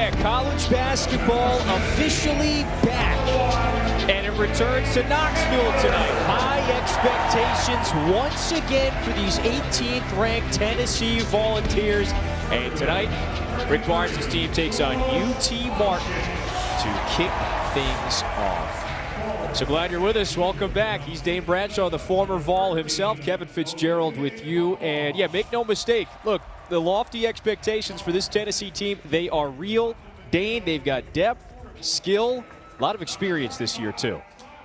Yeah, college basketball officially back. And it returns to Knoxville tonight. High expectations once again for these 18th ranked Tennessee Volunteers. And tonight, Rick Barnes' team takes on UT Martin to kick things off. So glad you're with us. Welcome back. He's Dane Bradshaw, the former Vol himself. Kevin Fitzgerald with you. And yeah, make no mistake. Look, the lofty expectations for this Tennessee team, they are real. Dane, they've got depth, skill, a lot of experience this year too.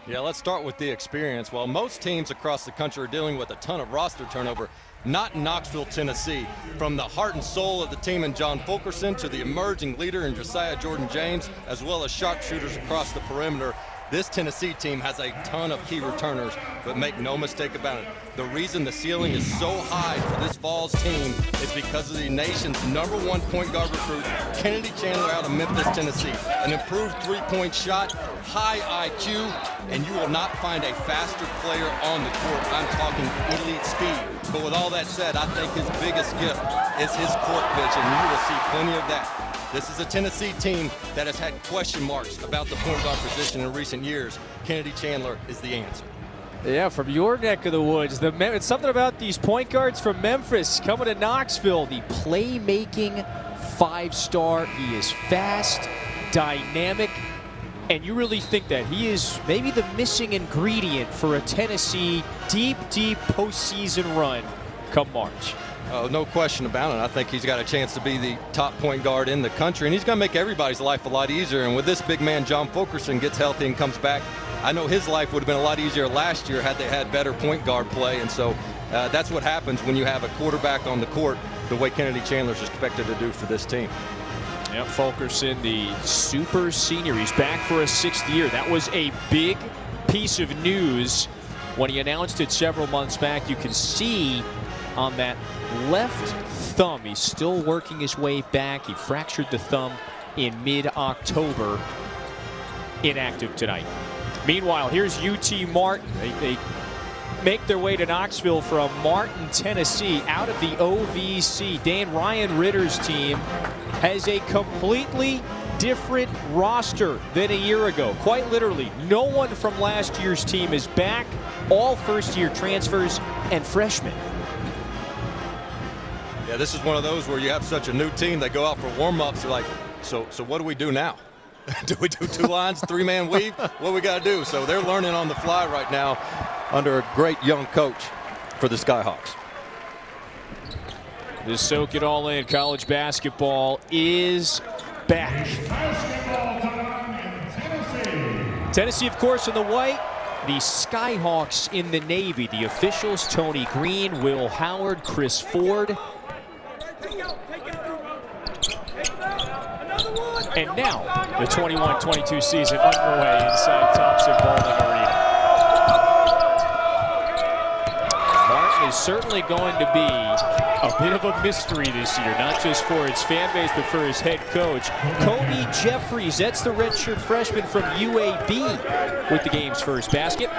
Yeah, let's start with the experience. While most teams across the country are dealing with a ton of roster turnover, not in Knoxville, Tennessee. From the heart and soul of the team in John Fulkerson to the emerging leader in Josiah Jordan-James, as well as sharpshooters across the perimeter, this Tennessee team has a ton of key returners, but make no mistake about it. The reason the ceiling is so high for this Vols team is because of the nation's #1 point guard recruit, Kennedy Chandler out of Memphis, Tennessee. An improved three-point shot, high IQ, and you will not find a faster player on the court. I'm talking elite speed. But with all that said, I think his biggest gift is his court vision. You will see plenty of that. This is a Tennessee team that has had question marks about the point guard position in recent years. Kennedy Chandler is the answer. Yeah, from your neck of the woods. It's something about these point guards from Memphis coming to Knoxville. The playmaking five-star. He is fast, dynamic, and you really think that he is maybe the missing ingredient for a Tennessee deep postseason run come March. Oh, no question about it. I think he's got a chance to be the top point guard in the country, and he's going to make everybody's life a lot easier. And with this big man, John Fulkerson, gets healthy and comes back, I know his life would have been a lot easier last year had they had better point guard play. And so that's what happens when you have a quarterback on the court the way Kennedy Chandler is expected to do for this team. Yep, Fulkerson, the super senior. He's back for a 6th year. That was a big piece of news when he announced it several months back. You can see on that left thumb, he's still working his way back. He fractured the thumb in mid-October. Inactive tonight. Meanwhile, here's UT Martin. They make their way to Knoxville from Martin, Tennessee, out of the OVC. Ryan Ritter's team has a completely different roster than a year ago. Quite literally, no one from last year's team is back. All first-year transfers and freshmen. Yeah, this is one of those where you have such a new team. They go out for warm-ups. They're like, so what do we do now? Do we do 2 lines, 3-man weave? What do we got to do? So they're learning on the fly right now under a great young coach for the Skyhawks. Just soak it all in. College basketball is back. Tennessee, of course, in the white. The Skyhawks in the navy. The officials, Tony Green, Will Howard, Chris Ford. And now, the 21-22 season underway inside Thompson-Boling Arena. Martin is certainly going to be a bit of a mystery this year, not just for its fan base, but for his head coach. Kobe Jeffries, that's the redshirt freshman from UAB, with the game's first basket.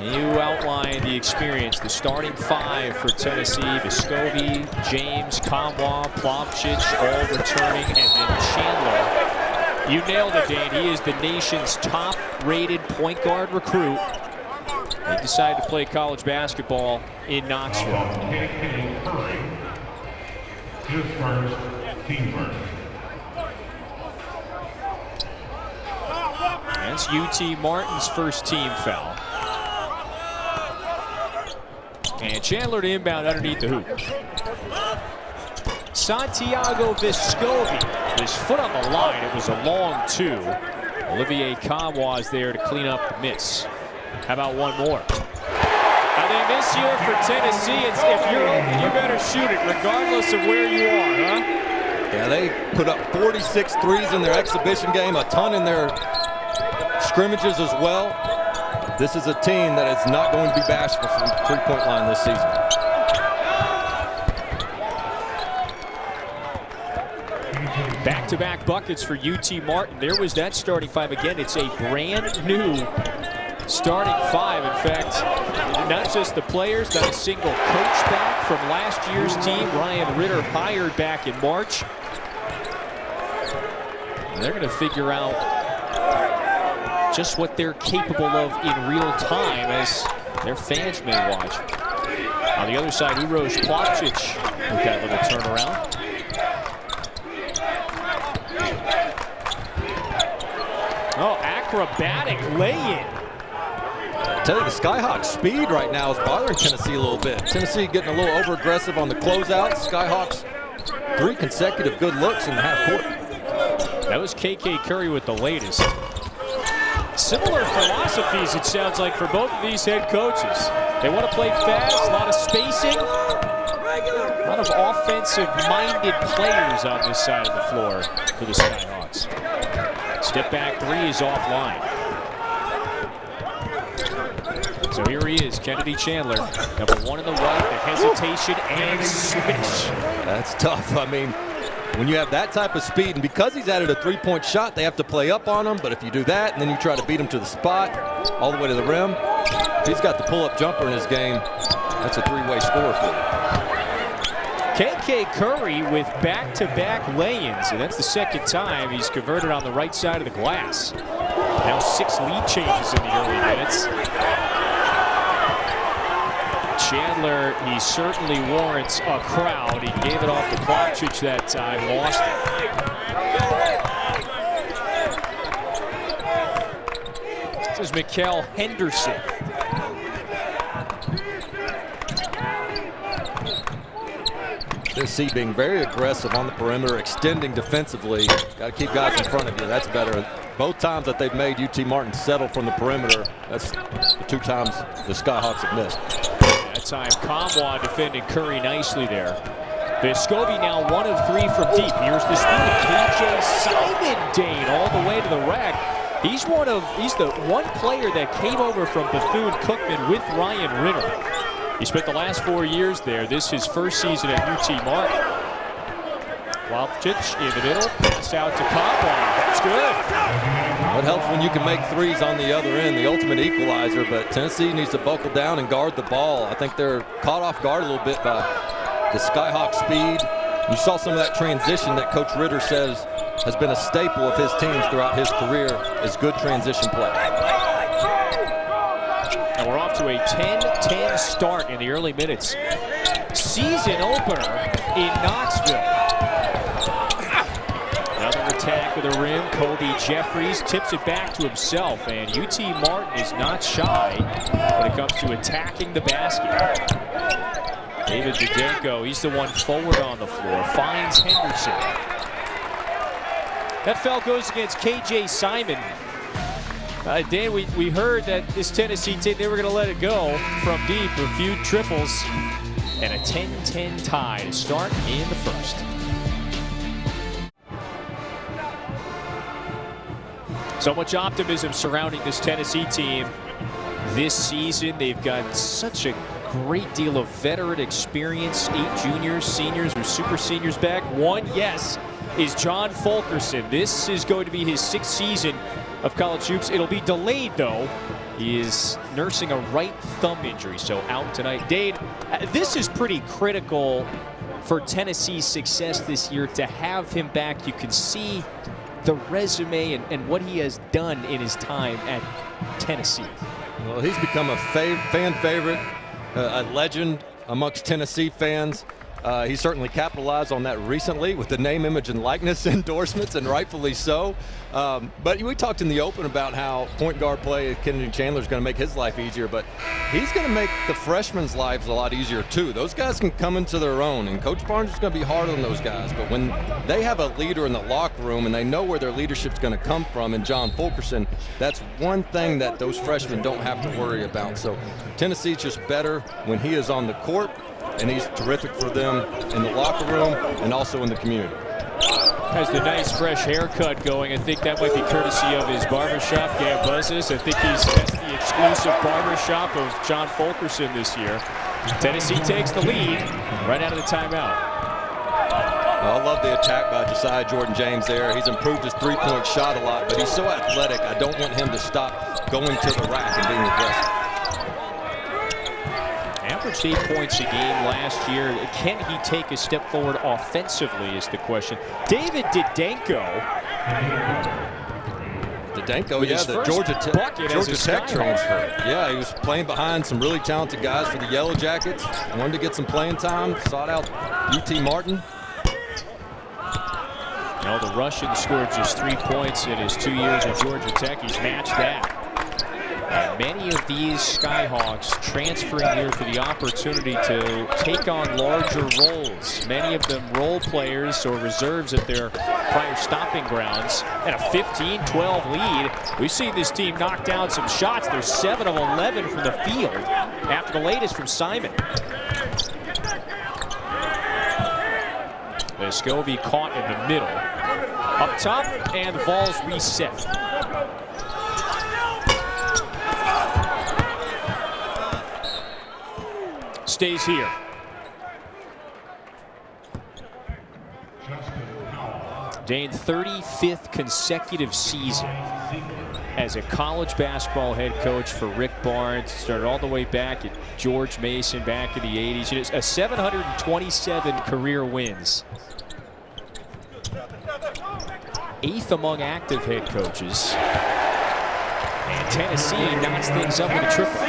You outline the experience, the starting 5 for Tennessee: Vescovi, James, Kamwa, Plavšić, all returning, and then Chandler. You nailed it, Dane. He is the nation's top-rated point guard recruit. They decided to play college basketball in Knoxville. His first, team first. That's UT Martin's first team foul. And Chandler to inbound underneath the hoop. Santiago Vescovi, his foot on the line. It was a long 2. Olivier Kamwa is there to clean up the miss. How about one more? I think this year for Tennessee, it's if you're open, you better shoot it, regardless of where you are, huh? Yeah, they put up 46 threes in their exhibition game, a ton in their scrimmages as well. This is a team that is not going to be bashful from the three-point line this season. Back-to-back buckets for UT Martin. There was that starting 5 again. It's a brand new starting 5. In fact, not just the players, not a single coach back from last year's team. Ryan Ritter hired back in March. And they're going to figure out just what they're capable of in real time as their fans may watch. On the other side, Uroš Plavšić with that little turnaround. Oh, acrobatic lay-in. I tell you, the Skyhawks' speed right now is bothering Tennessee a little bit. Tennessee getting a little over-aggressive on the closeout. Skyhawks, 3 consecutive good looks in the half court. That was KK Curry with the latest. Similar philosophies, it sounds like, for both of these head coaches. They want to play fast, a lot of spacing, a lot of offensive-minded players on this side of the floor for the Skyhawks. Step back 3 is offline. So here he is, Kennedy Chandler, number 1 in the right, the hesitation and switch. That's tough. I mean, when you have that type of speed, and because he's added a 3-point shot, they have to play up on him. But if you do that, and then you try to beat him to the spot, all the way to the rim, if he's got the pull-up jumper in his game, that's a 3-way score for him. KK Curry with back-to-back lay-ins, and that's the second time he's converted on the right side of the glass. Now 6 lead changes in the early minutes. Chandler, he certainly warrants a crowd. He gave it off to Plavšić that time, lost it. This is Mikal Henderson. Tennessee being very aggressive on the perimeter, extending defensively. Got to keep guys in front of you. That's better. Both times that they've made UT Martin settle from the perimeter, that's the 2 times the Skyhawks have missed. That time, Kamwa defended Curry nicely there. Vescovi now 1 of 3 from deep. Here's the speed. KJ Simon Dane all the way to the rack. He's the one player that came over from Bethune-Cookman with Ryan Ritter. He spent the last 4 years there. This is his first season at UT Martin. Plavšić in the middle, pass out to Kamwa. That's good. It helps when you can make 3s on the other end, the ultimate equalizer, but Tennessee needs to buckle down and guard the ball. I think they're caught off guard a little bit by the Skyhawk speed. You saw some of that transition that Coach Ritter says has been a staple of his teams throughout his career, is good transition play. And we're off to a 10-10 start in the early minutes. Season opener in Knoxville. Another attack with the rim. Kobe Jeffries tips it back to himself, and UT Martin is not shy when it comes to attacking the basket. David Zdenko, he's the one forward on the floor, finds Henderson. That foul goes against KJ Simon. Dan, we heard that this Tennessee team, they were going to let it go from deep, a few triples, and a 10-10 tie to start in the first. So much optimism surrounding this Tennessee team this season. They've got such a great deal of veteran experience. 8 juniors, seniors, or super seniors back. One, yes, is John Fulkerson. This is going to be his 6th season of college hoops. It'll be delayed, though. He is nursing a right thumb injury, so out tonight. Dade, this is pretty critical for Tennessee's success this year to have him back. You can see the resume and what he has done in his time at Tennessee. Well, he's become a fan favorite, a legend amongst Tennessee fans. He certainly capitalized on that recently with the name, image, and likeness endorsements, and rightfully so. But we talked in the open about how point guard play at Kennedy Chandler is going to make his life easier, but he's going to make the freshmen's lives a lot easier too. Those guys can come into their own, and Coach Barnes is going to be hard on those guys. But when they have a leader in the locker room and they know where their leadership is going to come from in John Fulkerson, that's one thing that those freshmen don't have to worry about. So Tennessee's just better when he is on the court, and he's terrific for them in the locker room and also in the community. Has the nice fresh haircut going. I think that might be courtesy of his barbershop, Gambuzis. I think that's the exclusive barbershop of John Fulkerson this year. Tennessee takes the lead right out of the timeout. I love the attack by Josiah Jordan-James there. He's improved his 3-point shot a lot, but he's so athletic. I don't want him to stop going to the rack and being aggressive. Averaged 8 points a game last year. Can he take a step forward offensively is the question. David Zdenko Dadenko, With yeah, his the first Georgia bucket as a Tech Skyhawk. transfer. Yeah, he was playing behind some really talented guys for the Yellow Jackets. Wanted to get some playing time. Sought out UT Martin. Now the Russian scored just 3 points in his 2 years at Georgia Tech. He's matched that. And many of these Skyhawks transferring here for the opportunity to take on larger roles. Many of them role players or reserves at their prior stopping grounds. And a 15-12 lead. We've seen this team knock down some shots. They're 7 of 11 from the field after the latest from Simon. Vescovi caught in the middle. Up top, and the Vols reset. Stays here. Dane, 35th consecutive season as a college basketball head coach for Rick Barnes. Started all the way back at George Mason back in the 80s. It's a 727 career wins. 8th among active head coaches. And Tennessee knocks things up with a triple.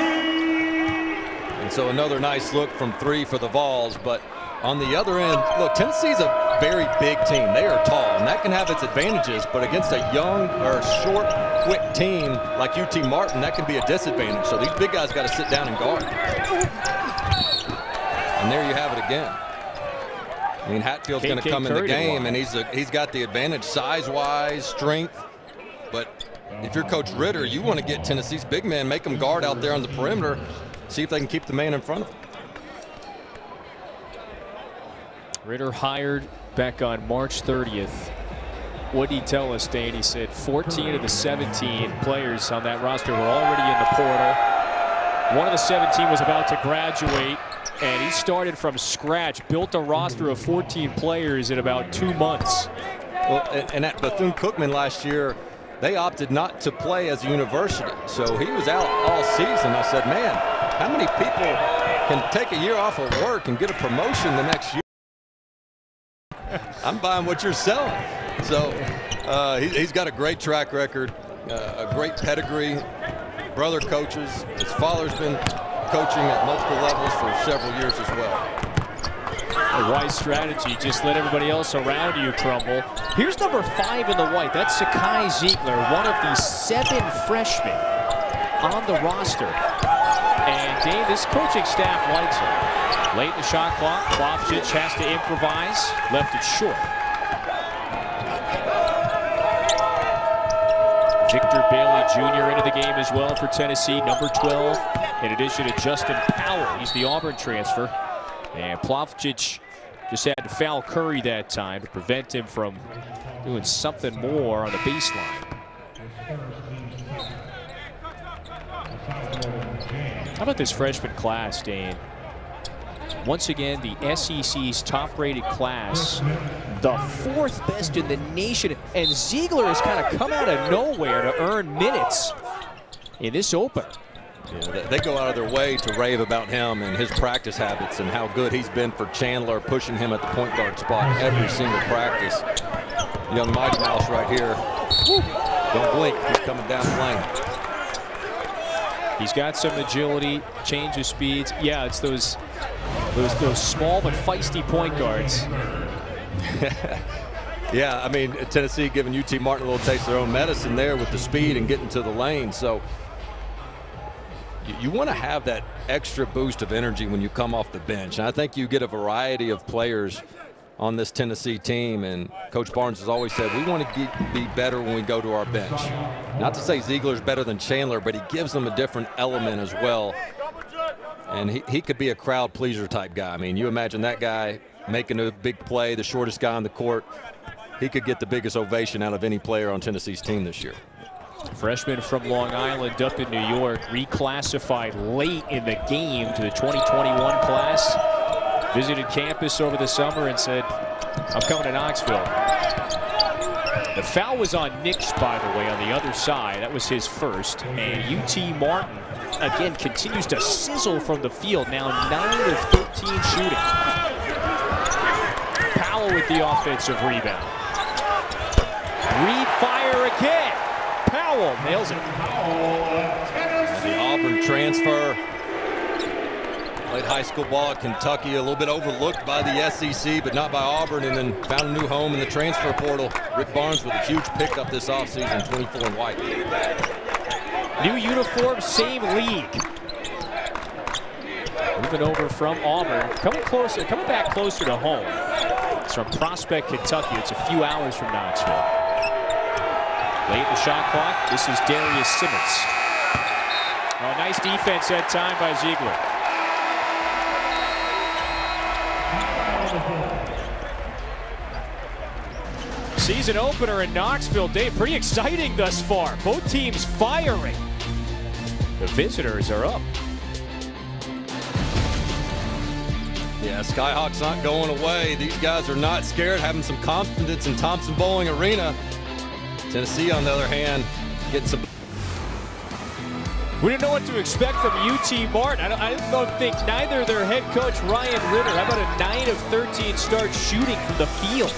And so another nice look from 3 for the Vols. But on the other end, look, Tennessee's a very big team. They are tall, and that can have its advantages. But against a young or short, quick team like UT Martin, that can be a disadvantage. So these big guys got to sit down and guard. And there you have it again. I mean, Hatfield's going to come in the game, and he's got the advantage size-wise, strength. But if you're Coach Ritter, you want to get Tennessee's big men, make them guard out there on the perimeter, see if they can keep the man in front of them. Ritter hired back on March 30th. What did he tell us, Dane? He said 14 of the 17 players on that roster were already in the portal. One of the 17 was about to graduate, and he started from scratch, built a roster of 14 players in about 2 months. Well, and at Bethune-Cookman last year, they opted not to play as a university. So he was out all season. I said, man, how many people can take a year off of work and get a promotion the next year? I'm buying what you're selling. So he's got a great track record, a great pedigree, brother coaches. His father's been coaching at multiple levels for several years as well. A wise strategy, just let everybody else around you crumble. Here's number 5 in the white. That's Sakai Ziegler, one of the 7 freshmen on the roster. And Dave, this coaching staff likes him. Late in the shot clock, Plavsic has to improvise, left it short. Victor Bailey Jr. into the game as well for Tennessee, number 12, in addition to Justin Powell. He's the Auburn transfer. And Plavsic just had to foul Curry that time to prevent him from doing something more on the baseline. How about this freshman class, Dane? Once again, the SEC's top-rated class, the 4th best in the nation, and Ziegler has kind of come out of nowhere to earn minutes in this opener. Yeah, they go out of their way to rave about him and his practice habits and how good he's been for Chandler, pushing him at the point guard spot every single practice. Young Mighty Mouse right here. Woo. Don't blink, he's coming down the lane. He's got some agility, change of speeds. Yeah, it's those small but feisty point guards. Yeah, I mean, Tennessee giving UT Martin a little taste of their own medicine there with the speed and getting to the lane. So you want to have that extra boost of energy when you come off the bench. And I think you get a variety of players on this Tennessee team. And Coach Barnes has always said, we want to be better when we go to our bench. Not to say Ziegler's better than Chandler, but he gives them a different element as well. And he could be a crowd pleaser type guy. I mean, you imagine that guy making a big play, the shortest guy on the court. He could get the biggest ovation out of any player on Tennessee's team this year. Freshman from Long Island up in New York, reclassified late in the game to the 2021 class. Visited campus over the summer and said, I'm coming to Knoxville. The foul was on Nix, by the way, on the other side. That was his first. And UT Martin, again, continues to sizzle from the field. Now 9 of 13 shooting. Powell with the offensive rebound. again. Powell nails it. The Auburn transfer. Played high school ball at Kentucky, a little bit overlooked by the SEC, but not by Auburn, and then found a new home in the transfer portal. Rick Barnes with a huge pickup this offseason, 24 in white. New uniform, same league. Moving over from Auburn, coming back closer to home. It's from Prospect, Kentucky. It's a few hours from Knoxville. Late in the shot clock, this is Darius Simmons. Oh, nice defense that time by Ziegler. Season opener in Knoxville, Dave. Pretty exciting thus far. Both teams firing. The visitors are up. Yeah, Skyhawks not going away. These guys are not scared, having some confidence in Thompson-Boling Arena. Tennessee, on the other hand, getting some. We didn't know what to expect from UT Martin. I don't think neither their head coach, Ryan Ritter, how about a 9 of 13 start shooting from the field?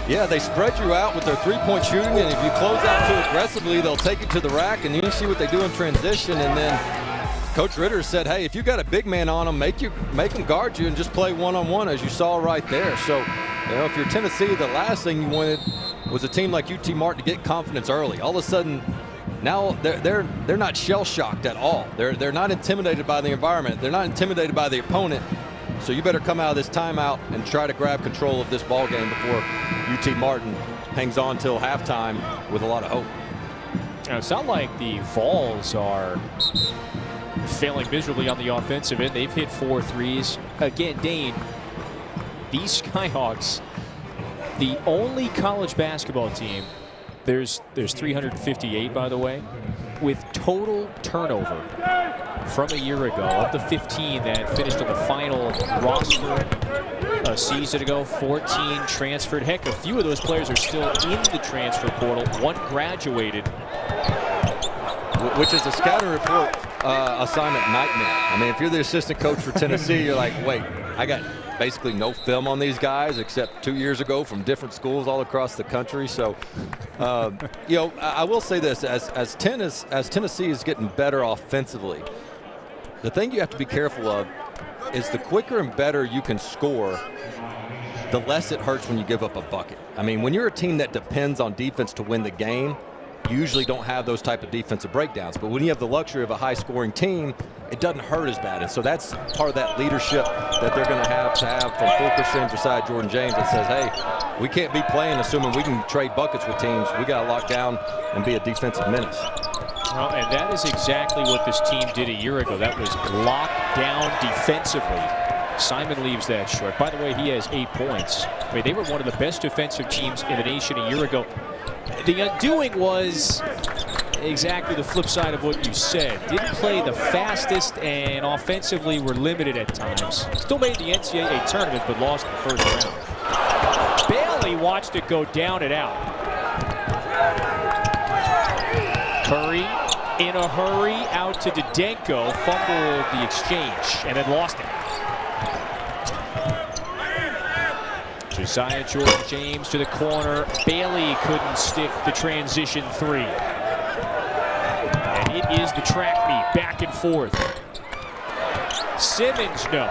Yeah, they spread you out with their three-point shooting, and if you close out too aggressively, they'll take it to the rack, and you see what they do in transition. And then Coach Ritter said, hey, if you got a big man on them, make them guard you and just play one-on-one, as you saw right there. So, you know, if you're Tennessee, the last thing you wanted was a team like UT Martin to get confidence early. All of a sudden, now they're not shell-shocked at all. They're not intimidated by the environment. They're not intimidated by the opponent. So you better come out of this timeout and try to grab control of this ball game before UT Martin hangs on till halftime with a lot of hope. Now, it's not like the Vols are failing miserably on the offensive end. They've hit 4 threes. Again, Dane, these Skyhawks, the only college basketball team, there's 358, by the way, with total turnover from a year ago. Of the 15 that finished on the final roster a season ago, 14 transferred. Heck, a few of those players are still in the transfer portal. One graduated. Which is a scouting report assignment nightmare. I mean, if you're the assistant coach for Tennessee, you're like, wait, I got basically no film on these guys except 2 years ago from different schools all across the country. So, you know, I will say this, as Tennessee is getting better offensively, the thing you have to be careful of is the quicker and better you can score, the less it hurts when you give up a bucket. I mean, when you're a team that depends on defense to win the game, you usually don't have those type of defensive breakdowns. But when you have the luxury of a high-scoring team, it doesn't hurt as bad. And so that's part of that leadership that they're going to have from Fulkerson, Josiah Jordan-James, that says, hey, we can't be playing assuming we can trade buckets with teams. We got to lock down and be a defensive menace. Well, and that is exactly what this team did a year ago. That was locked down defensively. Simon leaves that short. By the way, he has 8 points. I mean, they were one of the best defensive teams in the nation a year ago. The undoing was exactly the flip side of what you said. Didn't play the fastest and offensively were limited at times. Still made the NCAA tournament, but lost in the first round. Bailey watched it go down and out. Curry in a hurry out to Didenko, fumbled the exchange and then lost it. Josiah Jordan-James to the corner. Bailey couldn't stick the transition 3. And it is the track meet, back and forth. Simmons, no.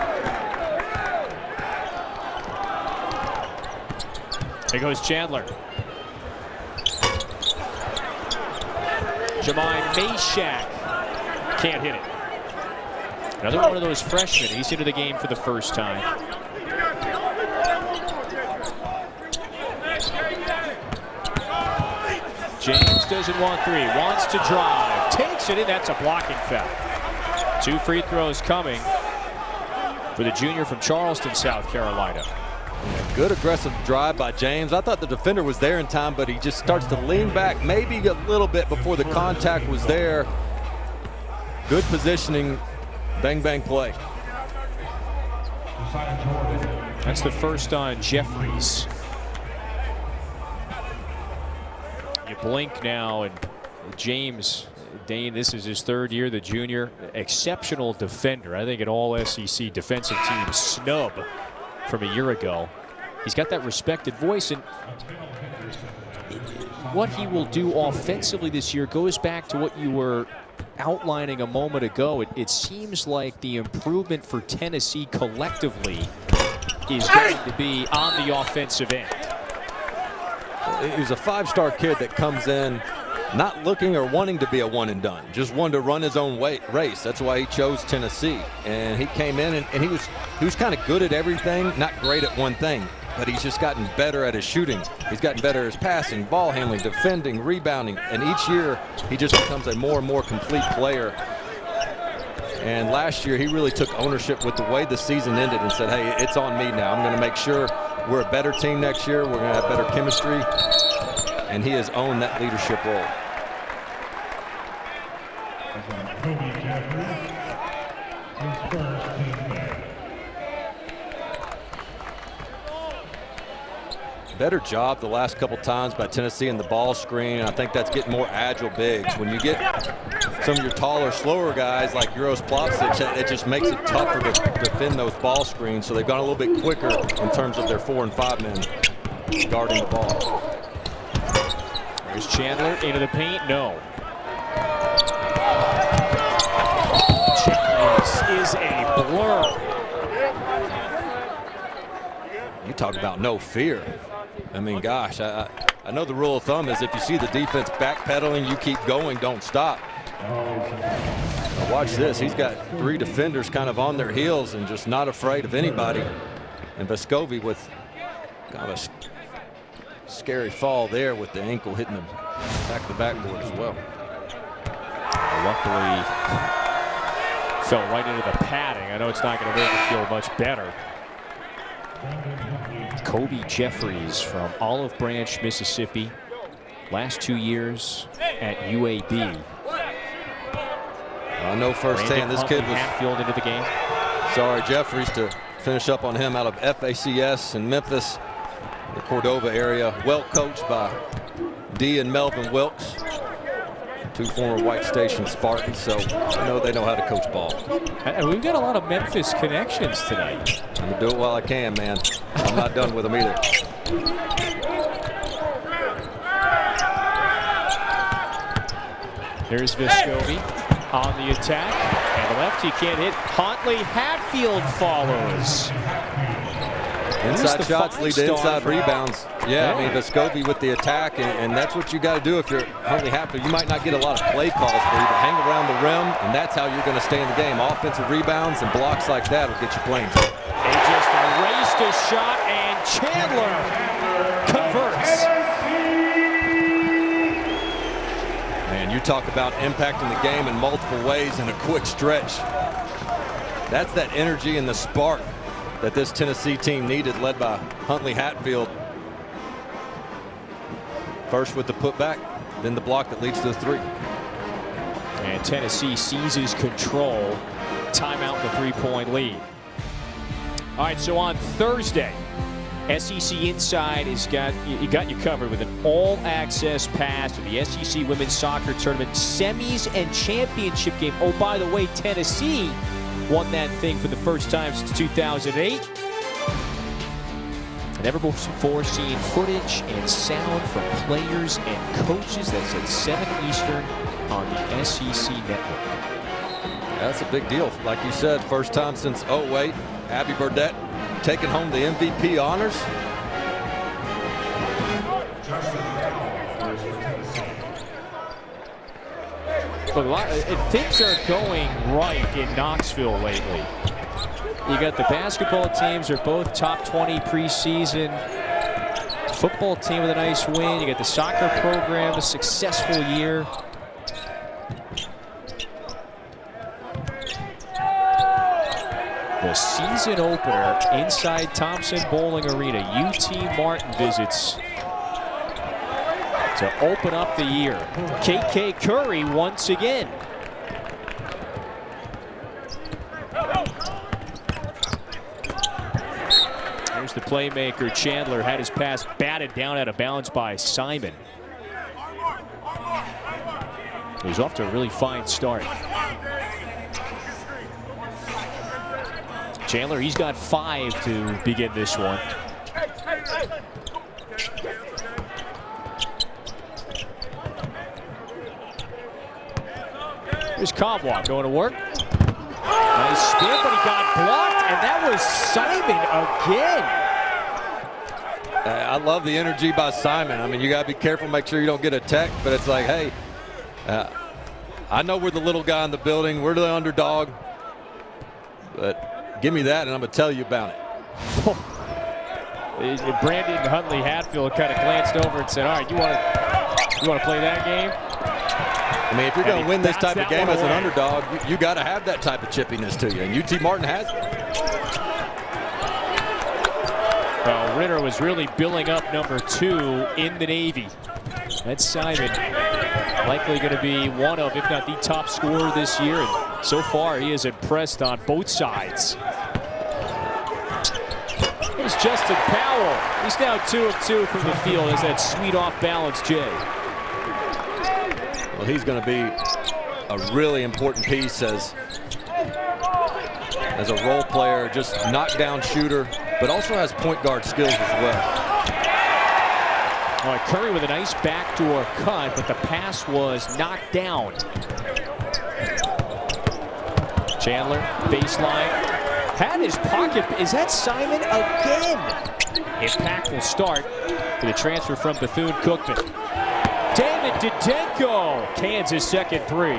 There goes Chandler. Jermaine Mashack can't hit it. Another one of those freshmen. He's into the game for the first time. James doesn't want 3, wants to drive, takes it in, that's a blocking foul. 2 free throws coming for the junior from Charleston, South Carolina. Yeah, good aggressive drive by James. I thought the defender was there in time, but he just starts to lean back maybe a little bit before the contact was there. Good positioning, bang, bang play. That's the first on Jeffries. You blink now, and James, Dane, this is his 3rd year, the junior. Exceptional defender. I think an all-SEC defensive team snub from a year ago. he's got that respected voice, and what he will do offensively this year goes back to what you were outlining a moment ago. It seems like the improvement for Tennessee collectively is going to be on the offensive end. He's a five-star kid that comes in not looking or wanting to be a one and done, just wanted to run his own race. That's why he chose Tennessee. And he came in and he was kind of good at everything, not great at one thing, but he's just gotten better at his shooting. He's gotten better at his passing, ball handling, defending, rebounding, and each year he just becomes a more and more complete player. And last year he really took ownership with the way the season ended and said, hey, it's on me now. I'm going to make sure we're a better team next year. We're going to have better chemistry. And he has owned that leadership role. Kobe Jeffries, his first team foul. Better job the last couple times by Tennessee in the ball screen. I think that's getting more agile bigs. When you get some of your taller, slower guys like Uros Plavsic, it just makes it tougher to defend those ball screens. So they've gone a little bit quicker in terms of their 4 and 5 men guarding the ball. There's Chandler into the paint. No. Chandler is a blur. You talk about no fear. I mean, gosh, I know the rule of thumb is if you see the defense backpedaling, you keep going, don't stop. Now watch this. He's got 3 defenders kind of on their heels and just not afraid of anybody. And Vescovi with kind of a scary fall there with the ankle hitting the back of the backboard as well. Luckily, fell right into the padding. I know it's not going to make it feel much better. Kobe Jeffries from Olive Branch, Mississippi. Last 2 years at UAB. I know firsthand this kid was Hatfield into the game. Sorry, Jeffries, to finish up on him out of FACS in Memphis, the Cordova area. Well coached by D and Melvin Wilkes, 2 former White Station Spartans, so I know they know how to coach ball. And we've got a lot of Memphis connections tonight. I'm gonna do it while I can, man. I'm not done with them either. There's Vescovi on the attack, and the left he can't hit. Huntley Hatfield follows. Inside shots lead to inside rebounds. Yeah, I mean, Vescovi with the attack, and that's what you got to do if you're Huntley Hatfield. You might not get a lot of play calls for you, but hang around the rim, and that's how you're going to stay in the game. Offensive rebounds and blocks like that will get you playing. They just erased a shot, and Chandler converts. Man, you talk about impacting the game in multiple ways in a quick stretch. That's that energy and the spark that this Tennessee team needed, led by Huntley Hatfield. First with the putback, then the block that leads to the 3. And Tennessee seizes control. Timeout, the 3-point lead. All right, so on Thursday, SEC Inside has got you covered with an all-access pass to the SEC Women's Soccer Tournament semis and championship game. Oh, by the way, Tennessee won that thing for the first time since 2008. Never before seen footage and sound from players and coaches. That's at 7 Eastern on the SEC Network. That's a big deal. Like you said, first time since 08. Abby Burdett taking home the MVP honors. Look, things are going right in Knoxville lately. You got the basketball teams are both top 20 preseason. Football team with a nice win. You got the soccer program, a successful year. The season opener inside Thompson Bowling Arena. UT Martin visits to open up the year. KK Curry once again. There's the playmaker. Chandler had his pass batted down out of bounds by Simon. He's off to a really fine start. Chandler, he's got 5 to begin this one. Here's Comwalk going to work. Nice spin, but he got blocked, and that was Simon again. I love the energy by Simon. I mean, you got to be careful, make sure you don't get a tech, but it's like, hey, I know we're the little guy in the building. We're the underdog, but give me that, and I'm going to tell you about it. Brandon Huntley Hatfield kind of glanced over and said, all right, you want to play that game? I mean, if you're going to win this type of game as an underdog, you got to have that type of chippiness to you, and UT Martin has it. Well, Ritter was really billing up number 2 in the Navy. That's Simon. Likely going to be one of, if not the top scorer this year. And so far, he is impressed on both sides. Here's Justin Powell. He's now 2 of 2 from the field as that sweet off-balance J. Well, he's going to be a really important piece as a role player, just knockdown shooter, but also has point guard skills as well. All right, Curry with a nice backdoor cut, but the pass was knocked down. Chandler, baseline, had his pocket. Is that Simon again? Impactful start to the transfer from Bethune-Cookman. David Didenko, Kansas second 3.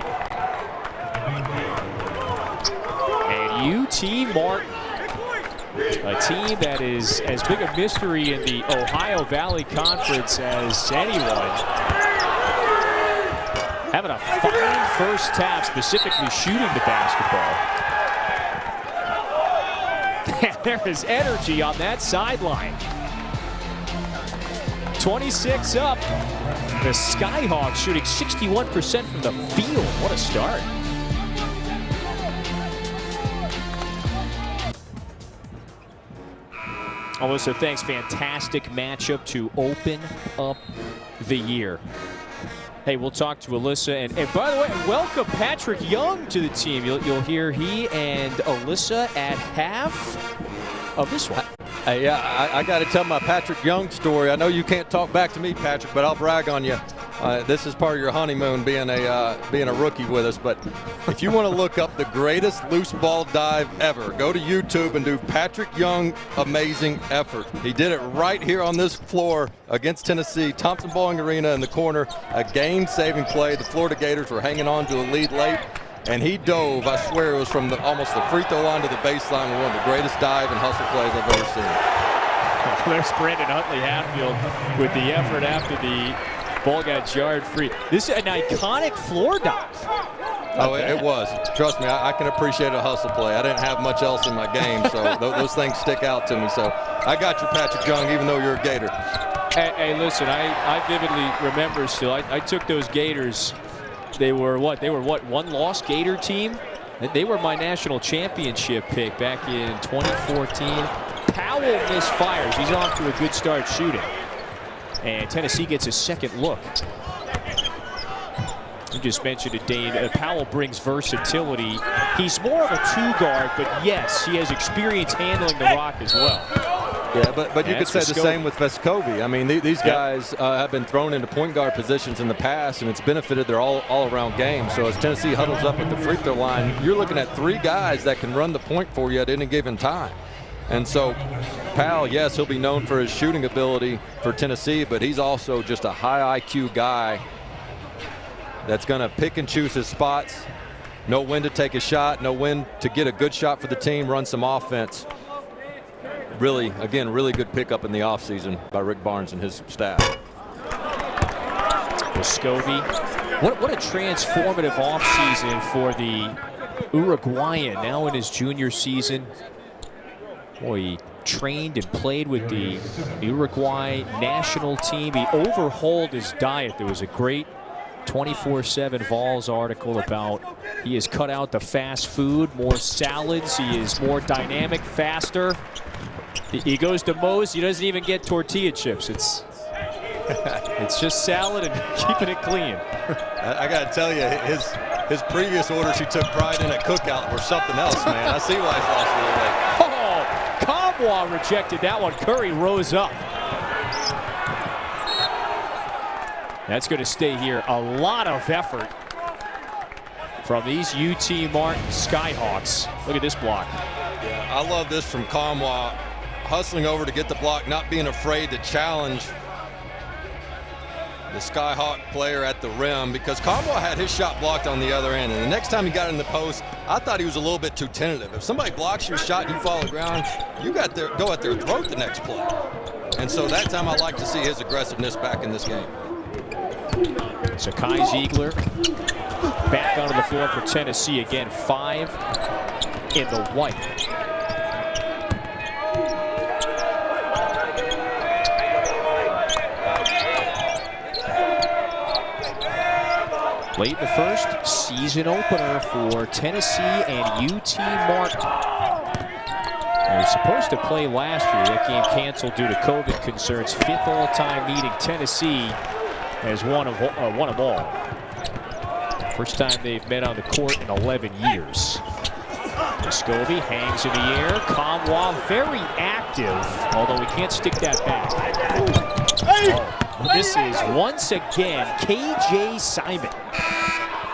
And UT Martin, a team that is as big a mystery in the Ohio Valley Conference as anyone. Having a fine first half, specifically shooting the basketball. There is energy on that sideline. 26 up. The Skyhawks shooting 61% from the field. What a start. Also, thanks. Fantastic matchup to open up the year. Hey, we'll talk to Alyssa. And by the way, welcome Patrick Young to the team. You'll hear he and Alyssa at half of this one. Yeah, I got to tell my Patrick Young story. I know you can't talk back to me, Patrick, but I'll brag on you. This is part of your honeymoon, being a rookie with us. But if you want to look up the greatest loose ball dive ever, go to YouTube and do Patrick Young amazing effort. He did it right here on this floor against Tennessee, Thompson-Boling Arena in the corner, a game-saving play. The Florida Gators were hanging on to a lead late, and he dove. I swear it was from almost the free throw line to the baseline. One of the greatest dive and hustle plays I've ever seen. There's Brandon Huntley Hatfield with the effort after the ball got jarred free. This is an iconic floor dive. Oh, it was. Trust me, I can appreciate a hustle play. I didn't have much else in my game, so those things stick out to me. So I got you, Patrick Young, even though you're a Gator. Hey, listen, I vividly remember still. I took those Gators. They were what? One-loss Gator team? They were my national championship pick back in 2014. Powell misfires. He's off to a good start shooting. And Tennessee gets a second look. You just mentioned it, Dane. Powell brings versatility. He's more of a two-guard, but yes, he has experience handling the rock as well. Yeah, but you could say the same with Vescovi. I mean, these guys have been thrown into point guard positions in the past, and it's benefited their all-around game. So as Tennessee huddles up at the free throw line, you're looking at 3 guys that can run the point for you at any given time. And so Powell, yes, he'll be known for his shooting ability for Tennessee, but he's also just a high IQ guy that's going to pick and choose his spots, know when to take a shot, know when to get a good shot for the team, run some offense. Really, again, really good pickup in the offseason by Rick Barnes and his staff. Vescovi, what a transformative offseason for the Uruguayan, now in his junior season. Boy, he trained and played with the Uruguay national team. He overhauled his diet. There was a great 24/7 Vols article about he has cut out the fast food, more salads. He is more dynamic, faster. He goes to Moe's. He doesn't even get tortilla chips. It's just salad and keeping it clean. I got to tell you, his previous orders he took pride in at Cookout were something else, man. I see why he's lost a little weight. Oh, Comwa rejected that one. Curry rose up. That's going to stay here. A lot of effort from these UT Martin Skyhawks. Look at this block. Yeah, I love this from Kamwa, hustling over to get the block, not being afraid to challenge the Skyhawk player at the rim, because Kamwa had his shot blocked on the other end, and the next time he got in the post, I thought he was a little bit too tentative. If somebody blocks your shot and you fall to the ground, you got to go at their throat the next play. And so that time I like to see his aggressiveness back in this game. So Kai Ziegler back onto the floor for Tennessee again, 5 in the white. Late in the first, season opener for Tennessee and UT Martin. They were supposed to play last year. That game canceled due to COVID concerns. 5th all-time meeting. Tennessee has won them all. First time they've met on the court in 11 years. Scobie hangs in the air. Kamwa very active, although he can't stick that back. This is once again KJ Simon,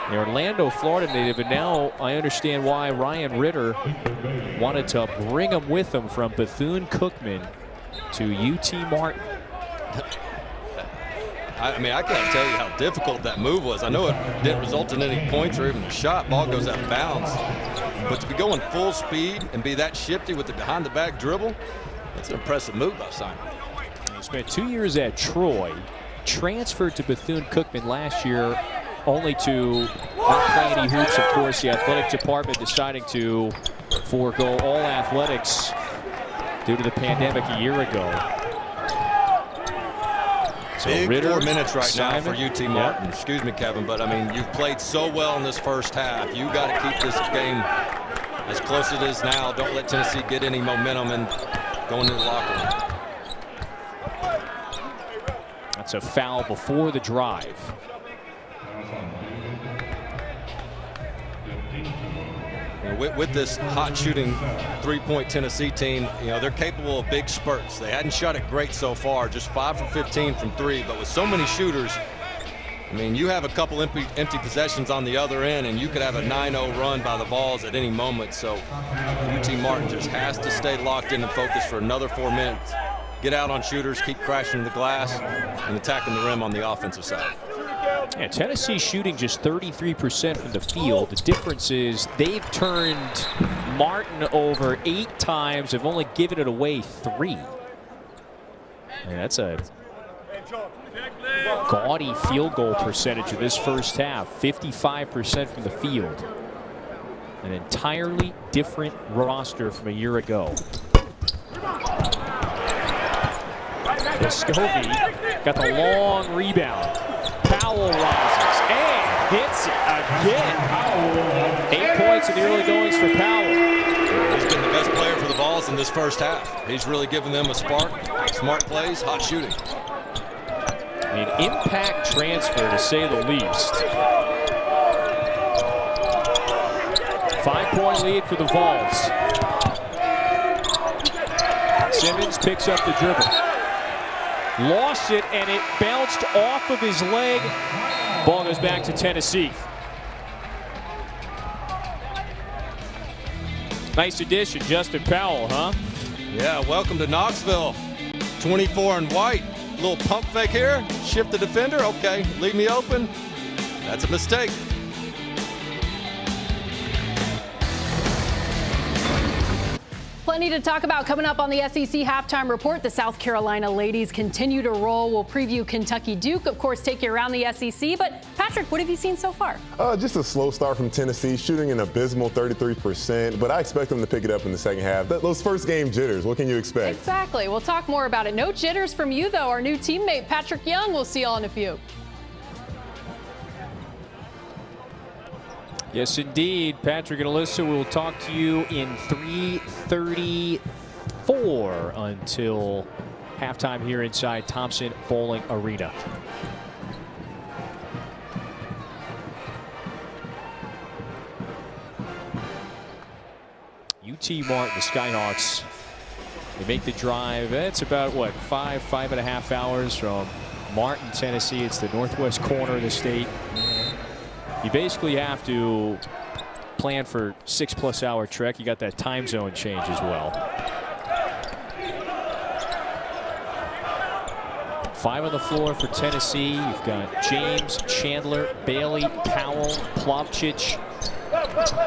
the Orlando, Florida native, and now I understand why Ryan Ritter wanted to bring him with him from Bethune-Cookman to UT Martin. I mean, I can't tell you how difficult that move was. I know it didn't result in any points or even a shot. Ball goes out of bounds. But to be going full speed and be that shifty with the behind-the-back dribble, that's an impressive move by Simon. He spent 2 years at Troy, transferred to Bethune-Cookman last year, only to not play any hoops. Of course, the athletic department deciding to forego all athletics due to the pandemic a year ago. So Big Ritter, 4 minutes right Simon, now for UT Martin. Yep. Excuse me, Kevin, but I mean, you've played so well in this first half. You got to keep this game as close as it is now. Don't let Tennessee get any momentum and go into the locker room. That's a foul before the drive. With this hot shooting three-point Tennessee team, you know, they're capable of big spurts. They hadn't shot it great so far, just 5 for 15 from 3, but with so many shooters, I mean, you have a couple empty possessions on the other end, and you could have a 9-0 run by the Vols at any moment. So UT Martin just has to stay locked in and focused for another 4 minutes. Get out on shooters, keep crashing the glass, and attacking the rim on the offensive side. Yeah, Tennessee shooting just 33% from the field. The difference is they've turned Martin over 8 times. They've only given it away 3. And that's a gaudy field goal percentage of this first half. 55% from the field. An entirely different roster from a year ago. Scobie got the long rebound. Powell rises and hits it again. 8 points in the early goings for Powell. He's been the best player for the Vols in this first half. He's really given them a spark. Smart plays, hot shooting. An impact transfer, to say the least. 5-point lead for the Vols. Simmons picks up the dribble. Lost it, and it bounced off of his leg. Ball goes back to Tennessee. Nice addition, Justin Powell, huh? Yeah, welcome to Knoxville. 24 in white. Little pump fake here. Shift the defender. Okay, leave me open. That's a mistake. Plenty to talk about coming up on the SEC Halftime Report. The South Carolina ladies continue to roll. We'll preview Kentucky Duke, of course, take you around the SEC. But Patrick, what have you seen so far? Just a slow start from Tennessee, shooting an abysmal 33%. But I expect them to pick it up in the second half. Those first game jitters, what can you expect? Exactly. We'll talk more about it. No jitters from you, though. Our new teammate, Patrick Young. We'll see y'all in a few. Yes, indeed. Patrick and Alyssa will talk to you in 3:34 until halftime here inside Thompson Bowling Arena. UT Martin, the Skyhawks, they make the drive. It's about, what, 5.5 hours from Martin, Tennessee. It's the northwest corner of the state. You basically have to plan for 6+ hour trek. You got that time zone change as well. 5 on the floor for Tennessee. You've got James, Chandler, Bailey, Powell, Plavcic.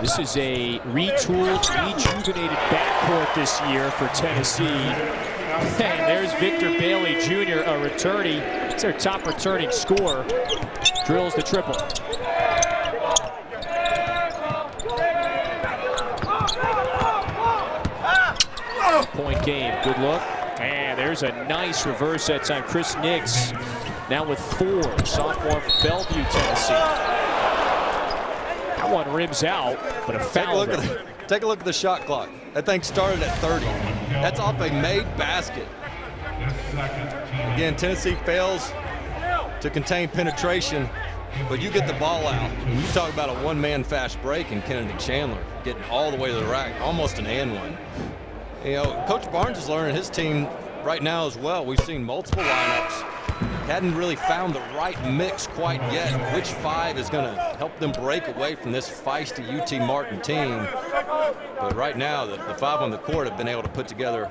This is a retooled, rejuvenated backcourt this year for Tennessee. And there's Victor Bailey Jr., a returnee. It's their top returning scorer. Drills the triple. Point game. Good look. And there's a nice reverse that time. Chris Nix now with 4. Sophomore from Bellevue, Tennessee. That one rims out, but a foul. Take a look at the shot clock. That thing started at 30. That's off a made basket. Again, Tennessee fails to contain penetration, but you get the ball out. And you talk about a one-man fast break in Kennedy Chandler getting all the way to the rack, almost an and one. You know, Coach Barnes is learning his team right now as well. We've seen multiple lineups. Hadn't really found the right mix quite yet. Which 5 is going to help them break away from this feisty UT Martin team? But right now, the 5 on the court have been able to put together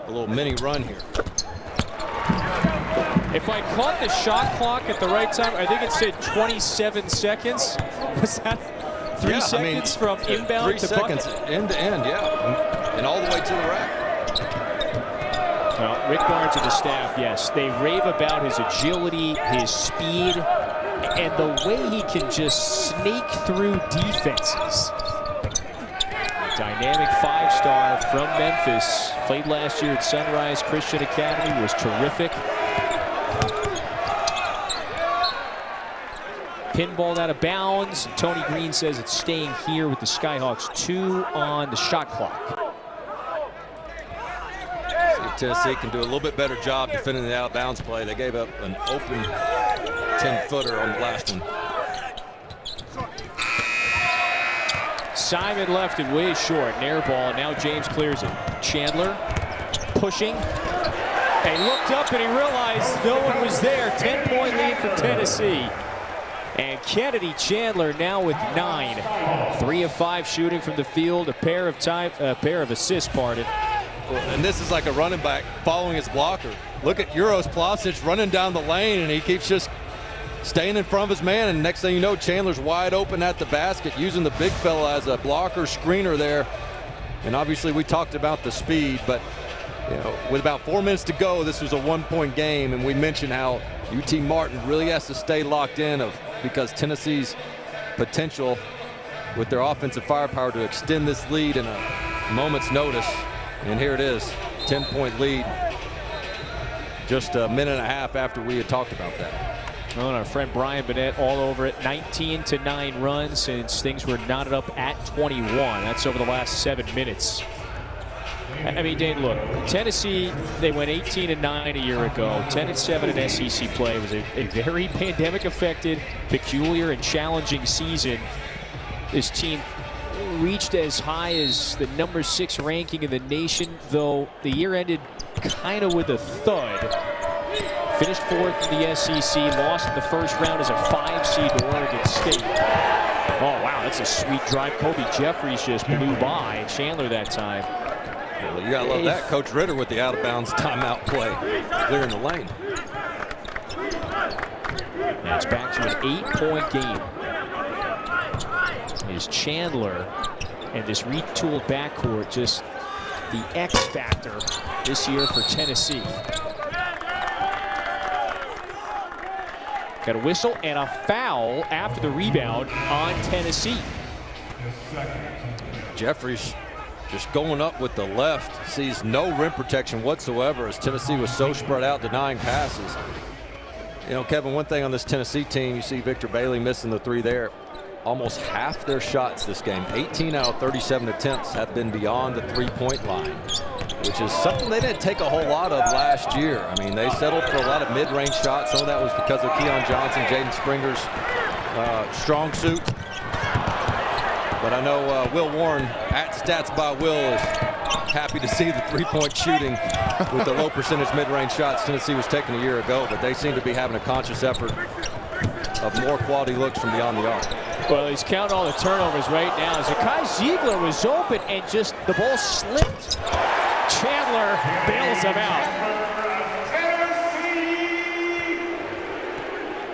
a little mini run here. If I caught the shot clock at the right time, I think it said 27 seconds. Was that 3 seconds from inbound to bucket? 3 seconds end to end, yeah. And all the way to the rack. Well, Rick Barnes and the staff, yes, they rave about his agility, his speed, and the way he can just snake through defenses. Dynamic 5-star from Memphis. Played last year at Sunrise Christian Academy, was terrific. Pinballed out of bounds. Tony Green says it's staying here with the Skyhawks. 2 on the shot clock. Tennessee can do a little bit better job defending the out-of-bounds play. They gave up an open 10-footer on the last one. Simon left it way short. An air ball, and now James clears it. Chandler pushing. And he looked up and he realized no one was there. 10-point lead for Tennessee. And Kennedy Chandler now with 9. 3 of 5 shooting from the field. A pair of assists, pardon. And this is like a running back following his blocker. Look at Uros Plavcic running down the lane, and he keeps just staying in front of his man. And next thing you know, Chandler's wide open at the basket, using the big fella as a blocker screener there. And obviously, we talked about the speed, but you know, with about 4 minutes to go, this was a 1-point game, and we mentioned how UT Martin really has to stay locked in because Tennessee's potential with their offensive firepower to extend this lead in a moment's notice. And here it is, 10-point lead just a minute and a half after we had talked about that. Oh, and our friend Brian Bennett all over it. 19-9 run since things were knotted up at 21. That's over the last 7 minutes. I mean, Dane, look, Tennessee, they went 18-9 a year ago. 10-7 in SEC play. It was a very pandemic-affected, peculiar, and challenging season. This team reached as high as the number 6 ranking in the nation, though the year ended kind of with a thud. Finished 4th in the SEC, lost in the first round as a 5 seed to Oregon State. Oh, wow, that's a sweet drive. Kobe Jeffries just blew by Chandler that time. Well, you gotta love that. Coach Ritter with the out-of-bounds timeout play, clearing the lane. Now it's back to an 8-point game. Is Chandler and this retooled backcourt just the X factor this year for Tennessee. Got a whistle and a foul after the rebound on Tennessee. Jeffries just going up with the left, sees no rim protection whatsoever as Tennessee was so spread out denying passes. You know, Kevin, one thing on this Tennessee team, you see Victor Bailey missing the 3 there. Almost half their shots this game, 18 out of 37 attempts, have been beyond the 3-point line, which is something they didn't take a whole lot of last year. I mean, they settled for a lot of mid-range shots. Some of that was because of Keon Johnson, Jaden Springer's strong suit. But I know Will Warren at Stats by Will is happy to see the 3-point shooting with the low percentage mid-range shots Tennessee was taking a year ago, but they seem to be having a conscious effort of more quality looks from beyond the arc. Well, he's counting all the turnovers right now. Zakai Ziegler was open and just the ball slipped. Chandler bails him out.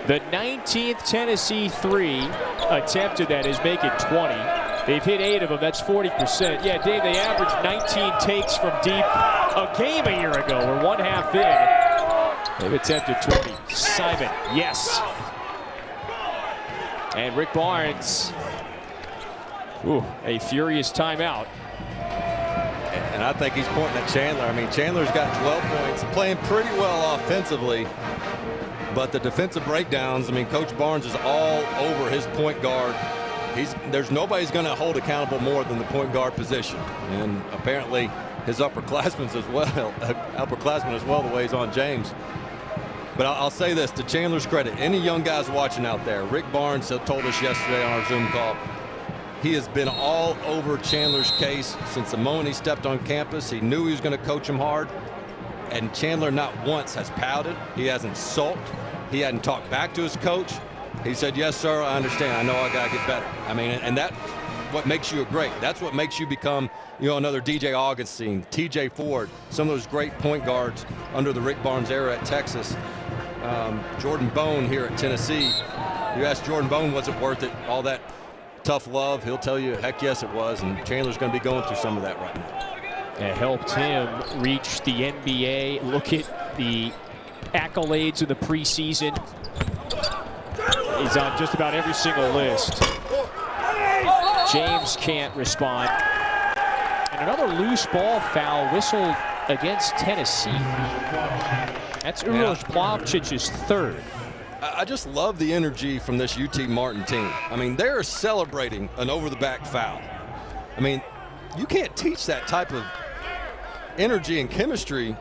The 19th Tennessee three attempted, that is, make it 20. They've hit 8 of them. That's 40%. Yeah, Dave, they averaged 19 takes from deep a game a year ago. We're one half in. They've attempted 20. Simon, yes. And Rick Barnes, a furious timeout. And I think he's pointing at Chandler. I mean, Chandler's got 12 points, playing pretty well offensively. But the defensive breakdowns, I mean, Coach Barnes is all over his point guard. There's nobody's going to hold accountable more than the point guard position. And apparently his upperclassmen as well, the way he's on James. But I'll say this, to Chandler's credit, any young guys watching out there, Rick Barnes told us yesterday on our Zoom call, he has been all over Chandler's case since the moment he stepped on campus. He knew he was going to coach him hard. And Chandler not once has pouted. He hasn't sulked. He hadn't talked back to his coach. He said, yes, sir, I understand. I know I got to get better. I mean, and that's what makes you great. That's what makes you become, another DJ Augustine, TJ Ford, some of those great point guards under the Rick Barnes era at Texas. Jordan Bone here at Tennessee. You ask Jordan Bone, was it worth it? All that tough love, he'll tell you, heck yes it was. And Chandler's going to be going through some of that right now. It helped him reach the NBA. Look at the accolades in the preseason. He's on just about every single list. James can't respond. And another loose ball foul whistled against Tennessee. That's Uroš Plavčic's third. I just love the energy from this UT Martin team. I mean, they're celebrating an over-the-back foul. I mean, you can't teach that type of energy and chemistry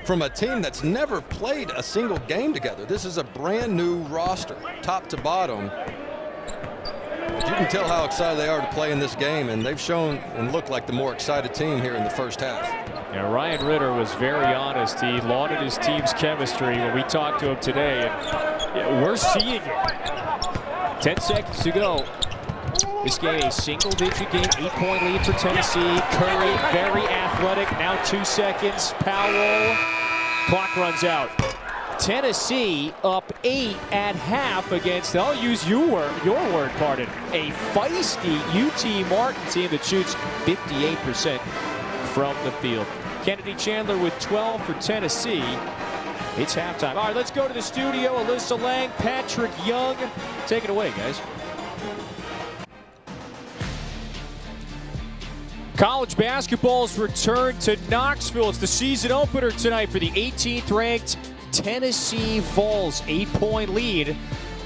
from a team that's never played a single game together. This is a brand new roster, top to bottom. But you can tell how excited they are to play in this game, and they've shown and looked like the more excited team here in the first half. Yeah, Ryan Ritter was very honest. He lauded his team's chemistry when we talked to him today, and we're seeing it. 10 seconds to go. This game a single-digit game, 8-point lead for Tennessee. Curry, very athletic, now 2 seconds. Powell, clock runs out. Tennessee up 8 at half against, I'll use your word, pardon, a feisty UT Martin team that shoots 58% from the field. Kennedy Chandler with 12 for Tennessee. It's halftime. All right, let's go to the studio. Alyssa Lang, Patrick Young. Take it away, guys. College basketball's return to Knoxville. It's the season opener tonight for the 18th ranked Tennessee Vols. 8-point lead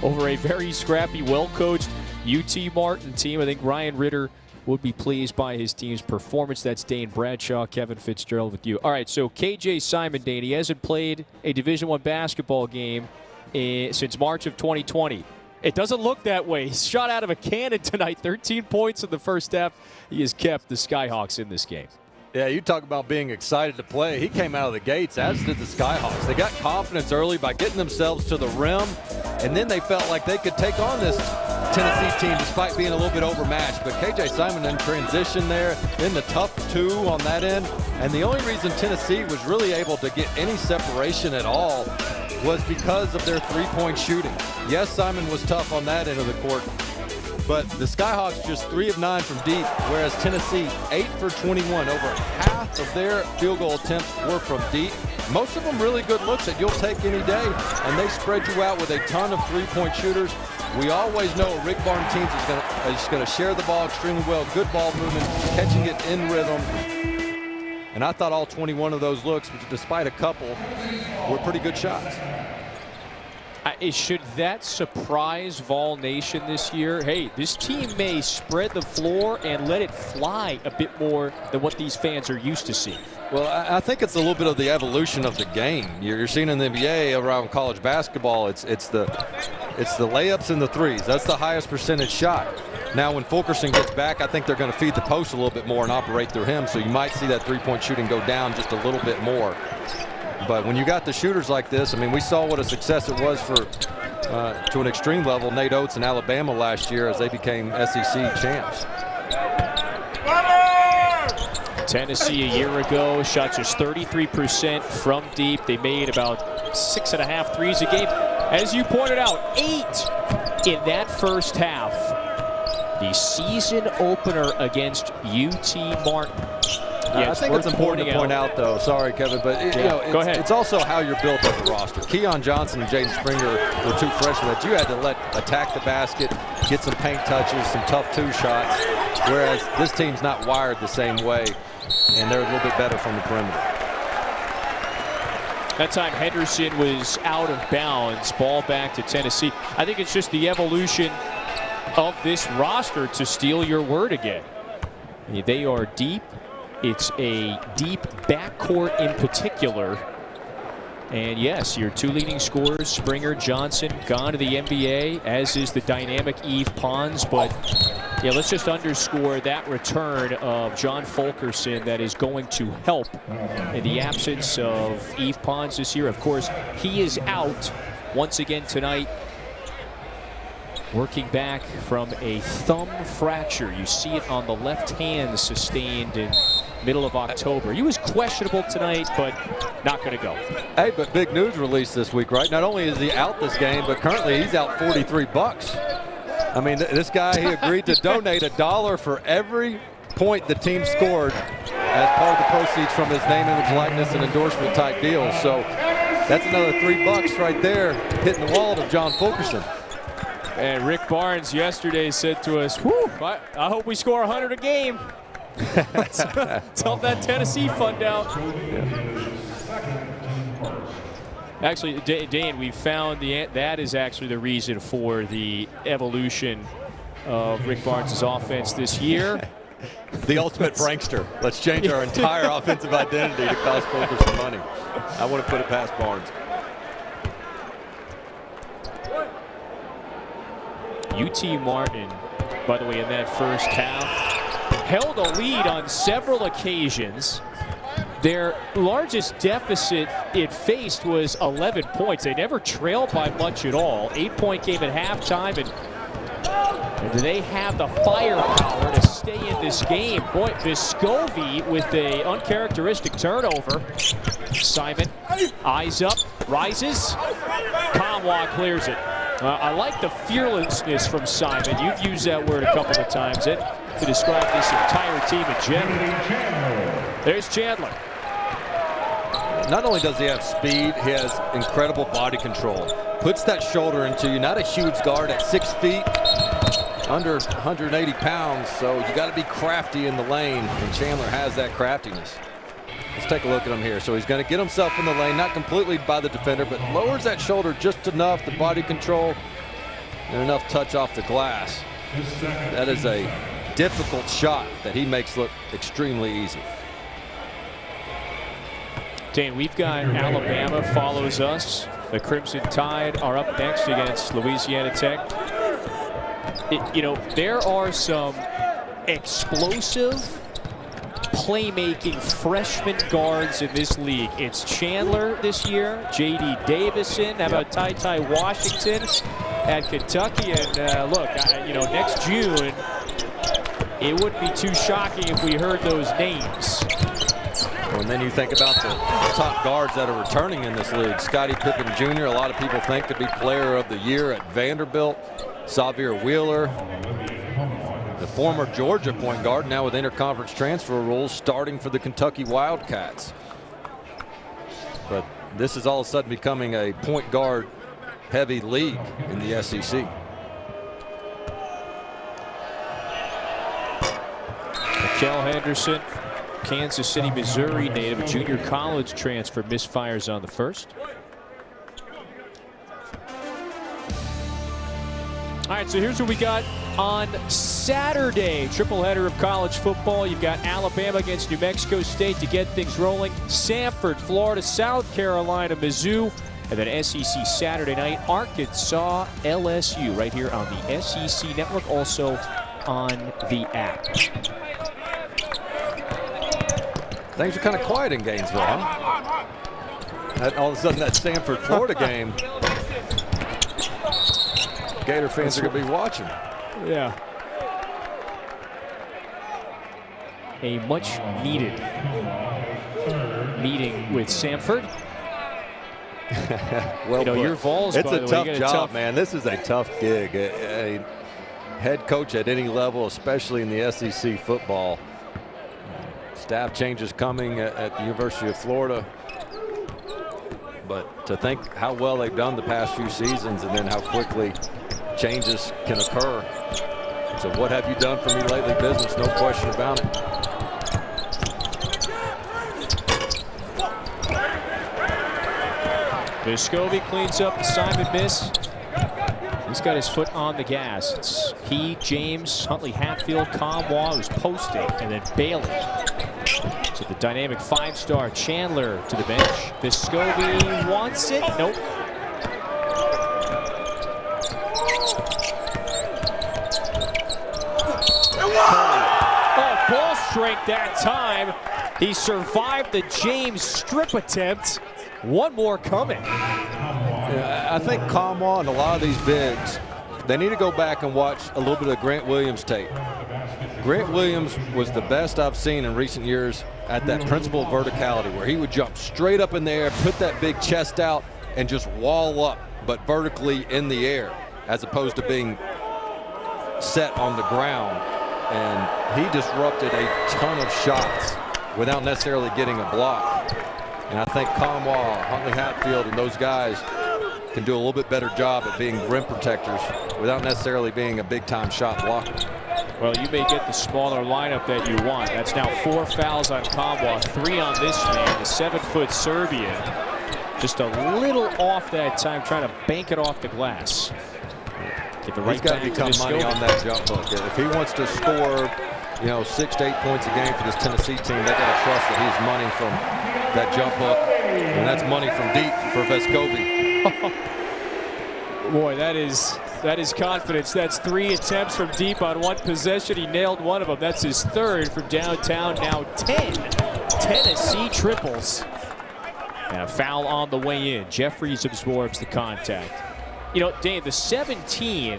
over a very scrappy, well-coached UT Martin team. I think Ryan Ritter would be pleased by his team's performance. That's Dane Bradshaw, Kevin Fitzgerald with you. All right, so KJ Simon, Dane, he hasn't played a Division I basketball game since March of 2020. It doesn't look that way. He's shot out of a cannon tonight. 13 points in the first half. He has kept the Skyhawks in this game. Yeah, you talk about being excited to play. He came out of the gates, as did the Skyhawks. They got confidence early by getting themselves to the rim, and then they felt like they could take on this Tennessee team despite being a little bit overmatched. But KJ Simon in transition there, in the tough two on that end. And the only reason Tennessee was really able to get any separation at all was because of their three-point shooting. Yes, Simon was tough on that end of the court, but the Skyhawks just 3 of 9 from deep, whereas Tennessee 8 for 21. Over half of their field goal attempts were from deep. Most of them really good looks that you'll take any day, and they spread you out with a ton of three-point shooters. We always know a Rick Barnes team is going to share the ball extremely well, good ball movement, catching it in rhythm. And I thought all 21 of those looks, despite a couple, were pretty good shots. Should that surprise Vol Nation this year? Hey, this team may spread the floor and let it fly a bit more than what these fans are used to seeing. Well, I think it's a little bit of the evolution of the game. You're seeing in the NBA around college basketball, it's the layups and the threes. That's the highest percentage shot. Now, when Fulkerson gets back, I think they're going to feed the post a little bit more and operate through him, so you might see that three-point shooting go down just a little bit more. But when you got the shooters like this, I mean, we saw what a success it was for to an extreme level Nate Oates in Alabama last year as they became SEC champs. Tennessee a year ago shot just 33% from deep. They made about 6.5 threes a game. As you pointed out, 8 in that first half. The season opener against UT Martin. I think it's important to point out, though, sorry, Kevin, but go ahead. It's also how you're built as a roster. Keon Johnson and Jaden Springer were two freshmen that you had to let attack the basket, get some paint touches, some tough two shots, whereas this team's not wired the same way, and they're a little bit better from the perimeter. That time Henderson was out of bounds. Ball back to Tennessee. I think it's just the evolution of this roster, to steal your word again. They are deep. It's a deep backcourt in particular. And yes, your two leading scorers, Springer, Johnson, gone to the NBA, as is the dynamic Yves Pons. But yeah, let's just underscore that return of John Fulkerson that is going to help in the absence of Yves Pons this year. Of course, he is out once again tonight, working back from a thumb fracture. You see it on the left hand, sustained in middle of October. He was questionable tonight, but not going to go. Hey, but big news released this week, right? Not only is he out this game, but currently he's out $43. I mean, this guy, he agreed to donate $1 for every point the team scored as part of the proceeds from his name, image, likeness, and endorsement type deal. So that's another $3 right there hitting the wallet of John Fulkerson. And Rick Barnes yesterday said to us, "Whew, I hope we score 100 a game." Let's help that Tennessee fund out. Actually, Dane, we found that is actually the reason for the evolution of Rick Barnes' offense this year. The ultimate prankster. Let's change our entire offensive identity to cost Fulkerson money. I want to put it past Barnes. UT Martin, by the way, in that first half, held a lead on several occasions. Their largest deficit it faced was 11 points. They never trailed by much at all. 8-point game at halftime, and they have the firepower to stay in this game. Boy, Vescovi with a uncharacteristic turnover. Simon, eyes up, rises. Kamwa clears it. I like the fearlessness from Simon. You've used that word a couple of times to describe this entire team in general. There's Chandler. Not only does he have speed, he has incredible body control. Puts that shoulder into you. Not a huge guard at 6 feet, under 180 pounds. So you got to be crafty in the lane, and Chandler has that craftiness. Let's take a look at him here. So he's going to get himself in the lane, not completely by the defender, but lowers that shoulder just enough, the body control, and enough touch off the glass. That is a difficult shot that he makes look extremely easy. Dane, we've got Alabama follows us. The Crimson Tide are up next against Louisiana Tech. There are some explosive playmaking freshman guards in this league. It's Chandler this year, J.D. Davison, how about Ty Washington at Kentucky, and look, next June, it wouldn't be too shocking if we heard those names. And then you think about the top guards that are returning in this league. Scottie Pippen Jr., a lot of people think could be player of the year at Vanderbilt. Xavier Wheeler, the former Georgia point guard, now with interconference transfer rules, starting for the Kentucky Wildcats. But this is all of a sudden becoming a point guard heavy league in the SEC. Mikel Henderson, Kansas City, Missouri native, junior college transfer, misfires on the first. All right, so here's what we got on Saturday. Triple header of college football. You've got Alabama against New Mexico State to get things rolling. Samford, Florida, South Carolina, Mizzou. And then SEC Saturday night, Arkansas, LSU, right here on the SEC Network, also on the app. Things are kind of quiet in Gainesville, huh? All of a sudden, that Samford, Florida game Gator fans are going to be watching. Yeah. A much needed meeting with Samford. Well, your Vols, it's by a the tough way, job, man. This is a tough gig. A head coach at any level, especially in the SEC football. Staff changes coming at the University of Florida. But to think how well they've done the past few seasons and then how quickly changes can occur. So what have you done for me lately, business? No question about it. Vescovi cleans up the Simon miss. He's got his foot on the gas. It's he, James, Huntley, Hatfield, Comwa, who's posting, and then Bailey. So the dynamic five-star Chandler to the bench. Vescovi wants it. Nope. Oh, ball strength that time. He survived the James strip attempt. One more coming. Yeah, I think Comwa and a lot of these bigs, they need to go back and watch a little bit of Grant Williams tape. Grant Williams was the best I've seen in recent years at that principal verticality, where he would jump straight up in the air, put that big chest out, and just wall up, but vertically in the air, as opposed to being set on the ground. And he disrupted a ton of shots without necessarily getting a block. And I think Comwa, Huntley Hatfield, and those guys can do a little bit better job at being rim protectors without necessarily being a big-time shot blocker. Well, you may get the smaller lineup that you want. That's now 4 fouls on Comwa, 3 on this man, the 7-foot Serbian. Just a little off that time, trying to bank it off the glass. Get the right He's got to become money on that jump hook. If he wants to score, 6 to 8 points a game for this Tennessee team, they got to trust that he's money from that jump hook, and that's money from deep for Vescovi. Boy, that is confidence. That's 3 attempts from deep on one possession. He nailed one of them. That's his 3rd from downtown. Now 10 Tennessee triples. And a foul on the way in. Jeffries absorbs the contact. Dave, the 17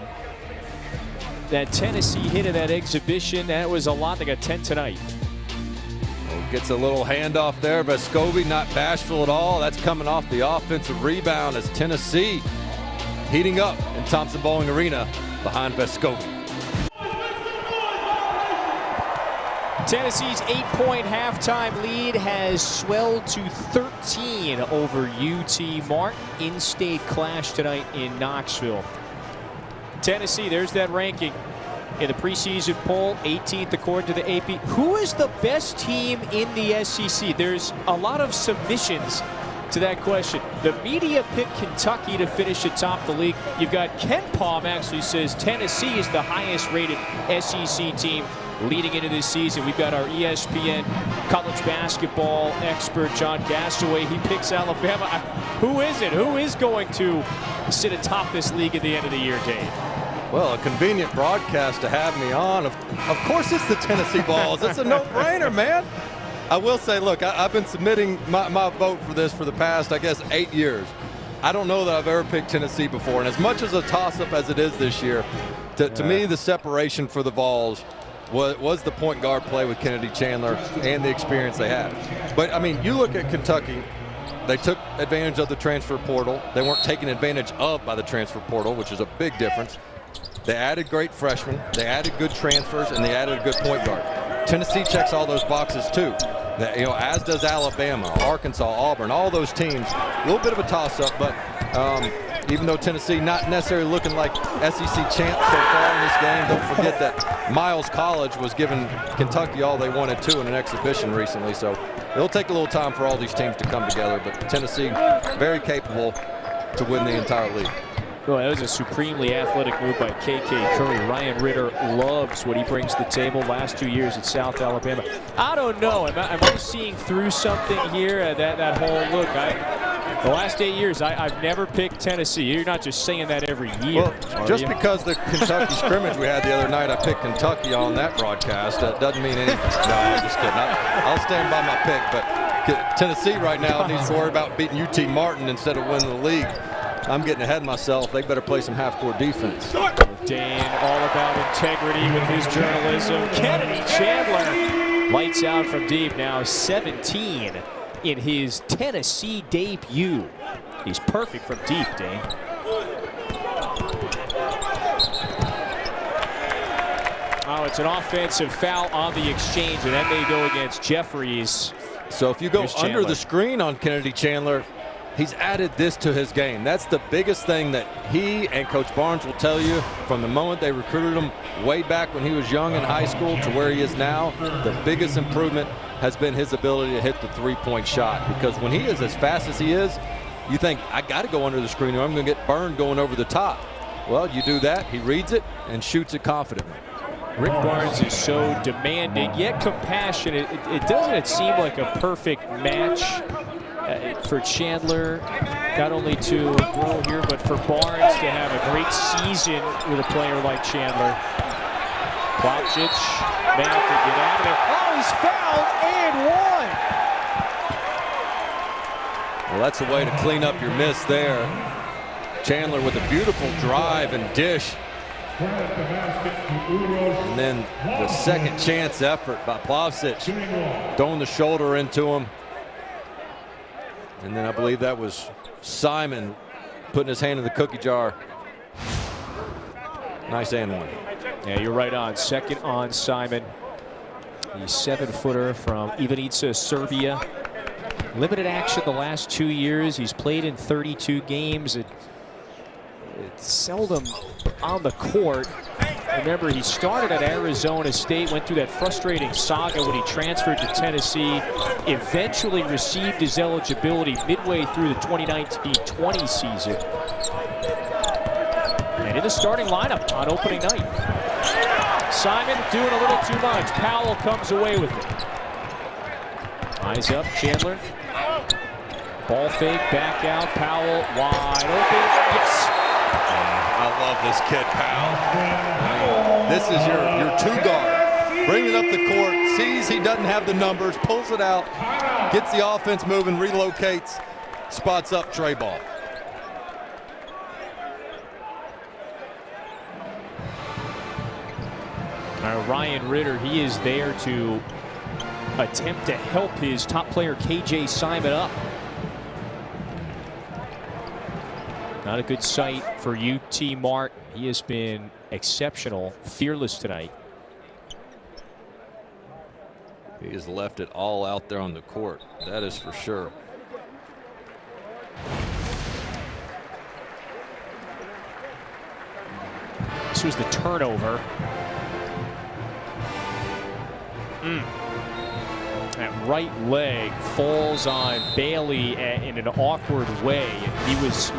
that Tennessee hit in that exhibition, that was a lot. They got 10 tonight. Gets a little handoff there. Vescovi not bashful at all. That's coming off the offensive rebound as Tennessee heating up in Thompson Bowling Arena behind Vescovi. Tennessee's 8-point halftime lead has swelled to 13 over UT Martin. In-state clash tonight in Knoxville. Tennessee, there's that ranking. In the preseason poll, 18th according to the AP. Who is the best team in the SEC? There's a lot of submissions to that question. The media picked Kentucky to finish atop the league. You've got Ken Palm actually says Tennessee is the highest rated SEC team leading into this season. We've got our ESPN college basketball expert, John Gassaway. He picks Alabama. Who is it? Who is going to sit atop this league at the end of the year, Dave? Well, a convenient broadcast to have me on. Of course it's the Tennessee Vols. It's a no-brainer, man. I will say, look, I've been submitting my vote for this for the past, 8 years. I don't know that I've ever picked Tennessee before. And as much as a toss-up as it is this year, to me, the separation for the Vols was the point guard play with Kennedy Chandler and the experience they had. But, you look at Kentucky. They took advantage of the transfer portal. They weren't taken advantage of by the transfer portal, which is a big difference. They added great freshmen, they added good transfers, and they added a good point guard. Tennessee checks all those boxes too. As does Alabama, Arkansas, Auburn, all those teams. A little bit of a toss-up, but even though Tennessee not necessarily looking like SEC champs so far in this game, don't forget that Miles College was giving Kentucky all they wanted to in an exhibition recently. So it'll take a little time for all these teams to come together, but Tennessee very capable to win the entire league. Well, that was a supremely athletic move by KK Curry. Ryan Ritter loves what he brings to the table. Last 2 years at South Alabama. I don't know. Am I seeing through something here? That whole look. The last 8 years, I've never picked Tennessee. You're not just saying that every year. Well, just because the Kentucky scrimmage we had the other night, I picked Kentucky on that broadcast. That doesn't mean anything. No, I'm just kidding. I'll stand by my pick. But Tennessee right now needs to worry about beating UT Martin instead of winning the league. I'm getting ahead of myself. They better play some half-court defense. Dane all about integrity with his journalism. Kennedy Chandler lights out from deep, now 17 in his Tennessee debut. He's perfect from deep, Dane. Oh, it's an offensive foul on the exchange, and that may go against Jeffries. So if you go Here's under Chandler. the screen on Kennedy Chandler, he's added this to his game. That's the biggest thing that he and Coach Barnes will tell you from the moment they recruited him way back when he was young in high school to where he is now. The biggest improvement has been his ability to hit the three-point shot, because when he is as fast as he is, you think, I got to go under the screen or I'm going to get burned going over the top. Well, you do that, he reads it and shoots it confidently. Rick Barnes is so demanding yet compassionate. It doesn't seem like a perfect match for Chandler, not only to grow here, but for Barnes to have a great season with a player like Chandler. Plavsic, now to get out of there. Oh, he's fouled and one. Well, that's a way to clean up your miss there. Chandler with a beautiful drive and dish. And then the second chance effort by Plavsic, throwing the shoulder into him. And then I believe that was Simon putting his hand in the cookie jar. Nice and one. Yeah, you're right on. Second on Simon. The 7-footer from Ivanica, Serbia. Limited action the last 2 years. He's played in 32 games. It's seldom on the court. Remember, he started at Arizona State, went through that frustrating saga when he transferred to Tennessee, eventually received his eligibility midway through the 2019-20 season. And in the starting lineup on opening night. Simon doing a little too much. Powell comes away with it. Eyes up, Chandler. Ball fake, back out, Powell wide open. Yes. I love this kid, Powell. This is your two guard. Bringing up the court, sees he doesn't have the numbers, pulls it out, gets the offense moving, relocates, spots up Trey Ball. Ryan Ritter, he is there to attempt to help his top player KJ Simon up. Not a good sight for UT Martin. He has been exceptional, fearless tonight. He has left it all out there on the court. That is for sure. This was the turnover. That right leg falls on Bailey in an awkward way. And he was,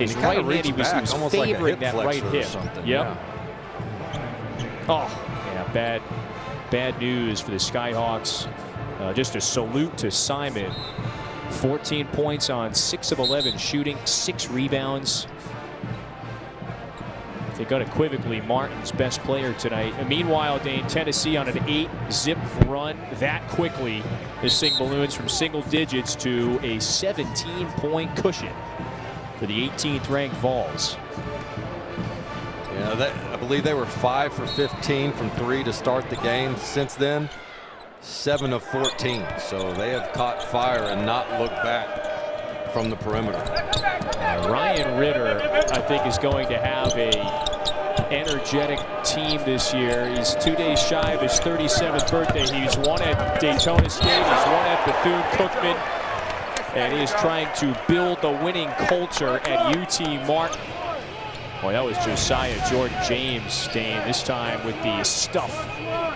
his right hand, he was favoring that right hip. Yep. Yeah. Oh, yeah, bad news for the Skyhawks. Just a salute to Simon. 14 points on 6 of 11 shooting, 6 rebounds. I think unequivocally Martin's best player tonight. And meanwhile, Dane, Tennessee on an 8-zip run that quickly. This thing balloons from single digits to a 17-point cushion for the 18th ranked Vols. Yeah, I believe they were 5 for 15 from 3 to start the game. Since then, 7 of 14. So they have caught fire and not looked back from the perimeter. Ryan Ritter, I think, is going to have a energetic team this year. He's 2 days shy of his 37th birthday. He's won at Daytona State. He's won at Bethune-Cookman. And he is trying to build the winning culture at UT Martin. Boy, that was Josiah Jordan James, Dane, this time with the stuff.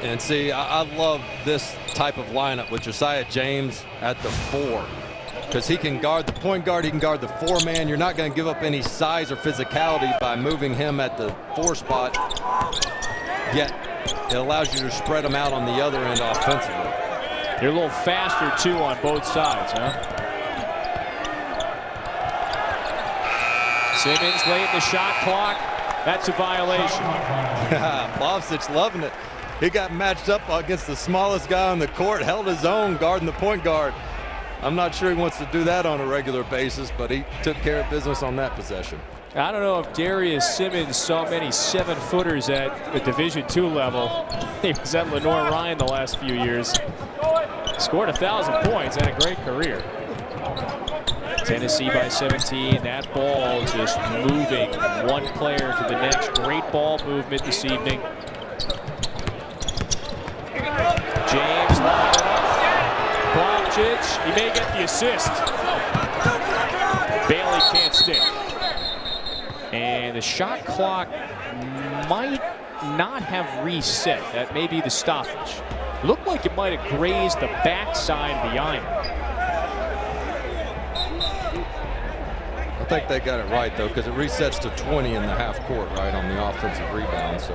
And see, I love this type of lineup with Josiah James at the 4. Because he can guard the point guard, he can guard the 4-man. You're not going to give up any size or physicality by moving him at the 4 spot. Yet, it allows you to spread them out on the other end offensively. They're a little faster, too, on both sides, huh? Simmons late in the shot clock. That's a violation. Plavsic loving it. He got matched up against the smallest guy on the court, held his own, guarding the point guard. I'm not sure he wants to do that on a regular basis, but he took care of business on that possession. I don't know if Darius Simmons saw many 7-footers at the Division II level. He was at Lenoir Ryan the last few years. Scored 1,000 points, had a great career. Tennessee by 17. That ball just moving one player to the next. Great ball movement this evening. James lined it up. Blomchich, he may get the assist. Bailey can't stick. And the shot clock might not have reset. That may be the stoppage. Looked like it might have grazed the backside of the iron. I think they got it right, though, because it resets to 20 in the half court, right, on the offensive rebound. So.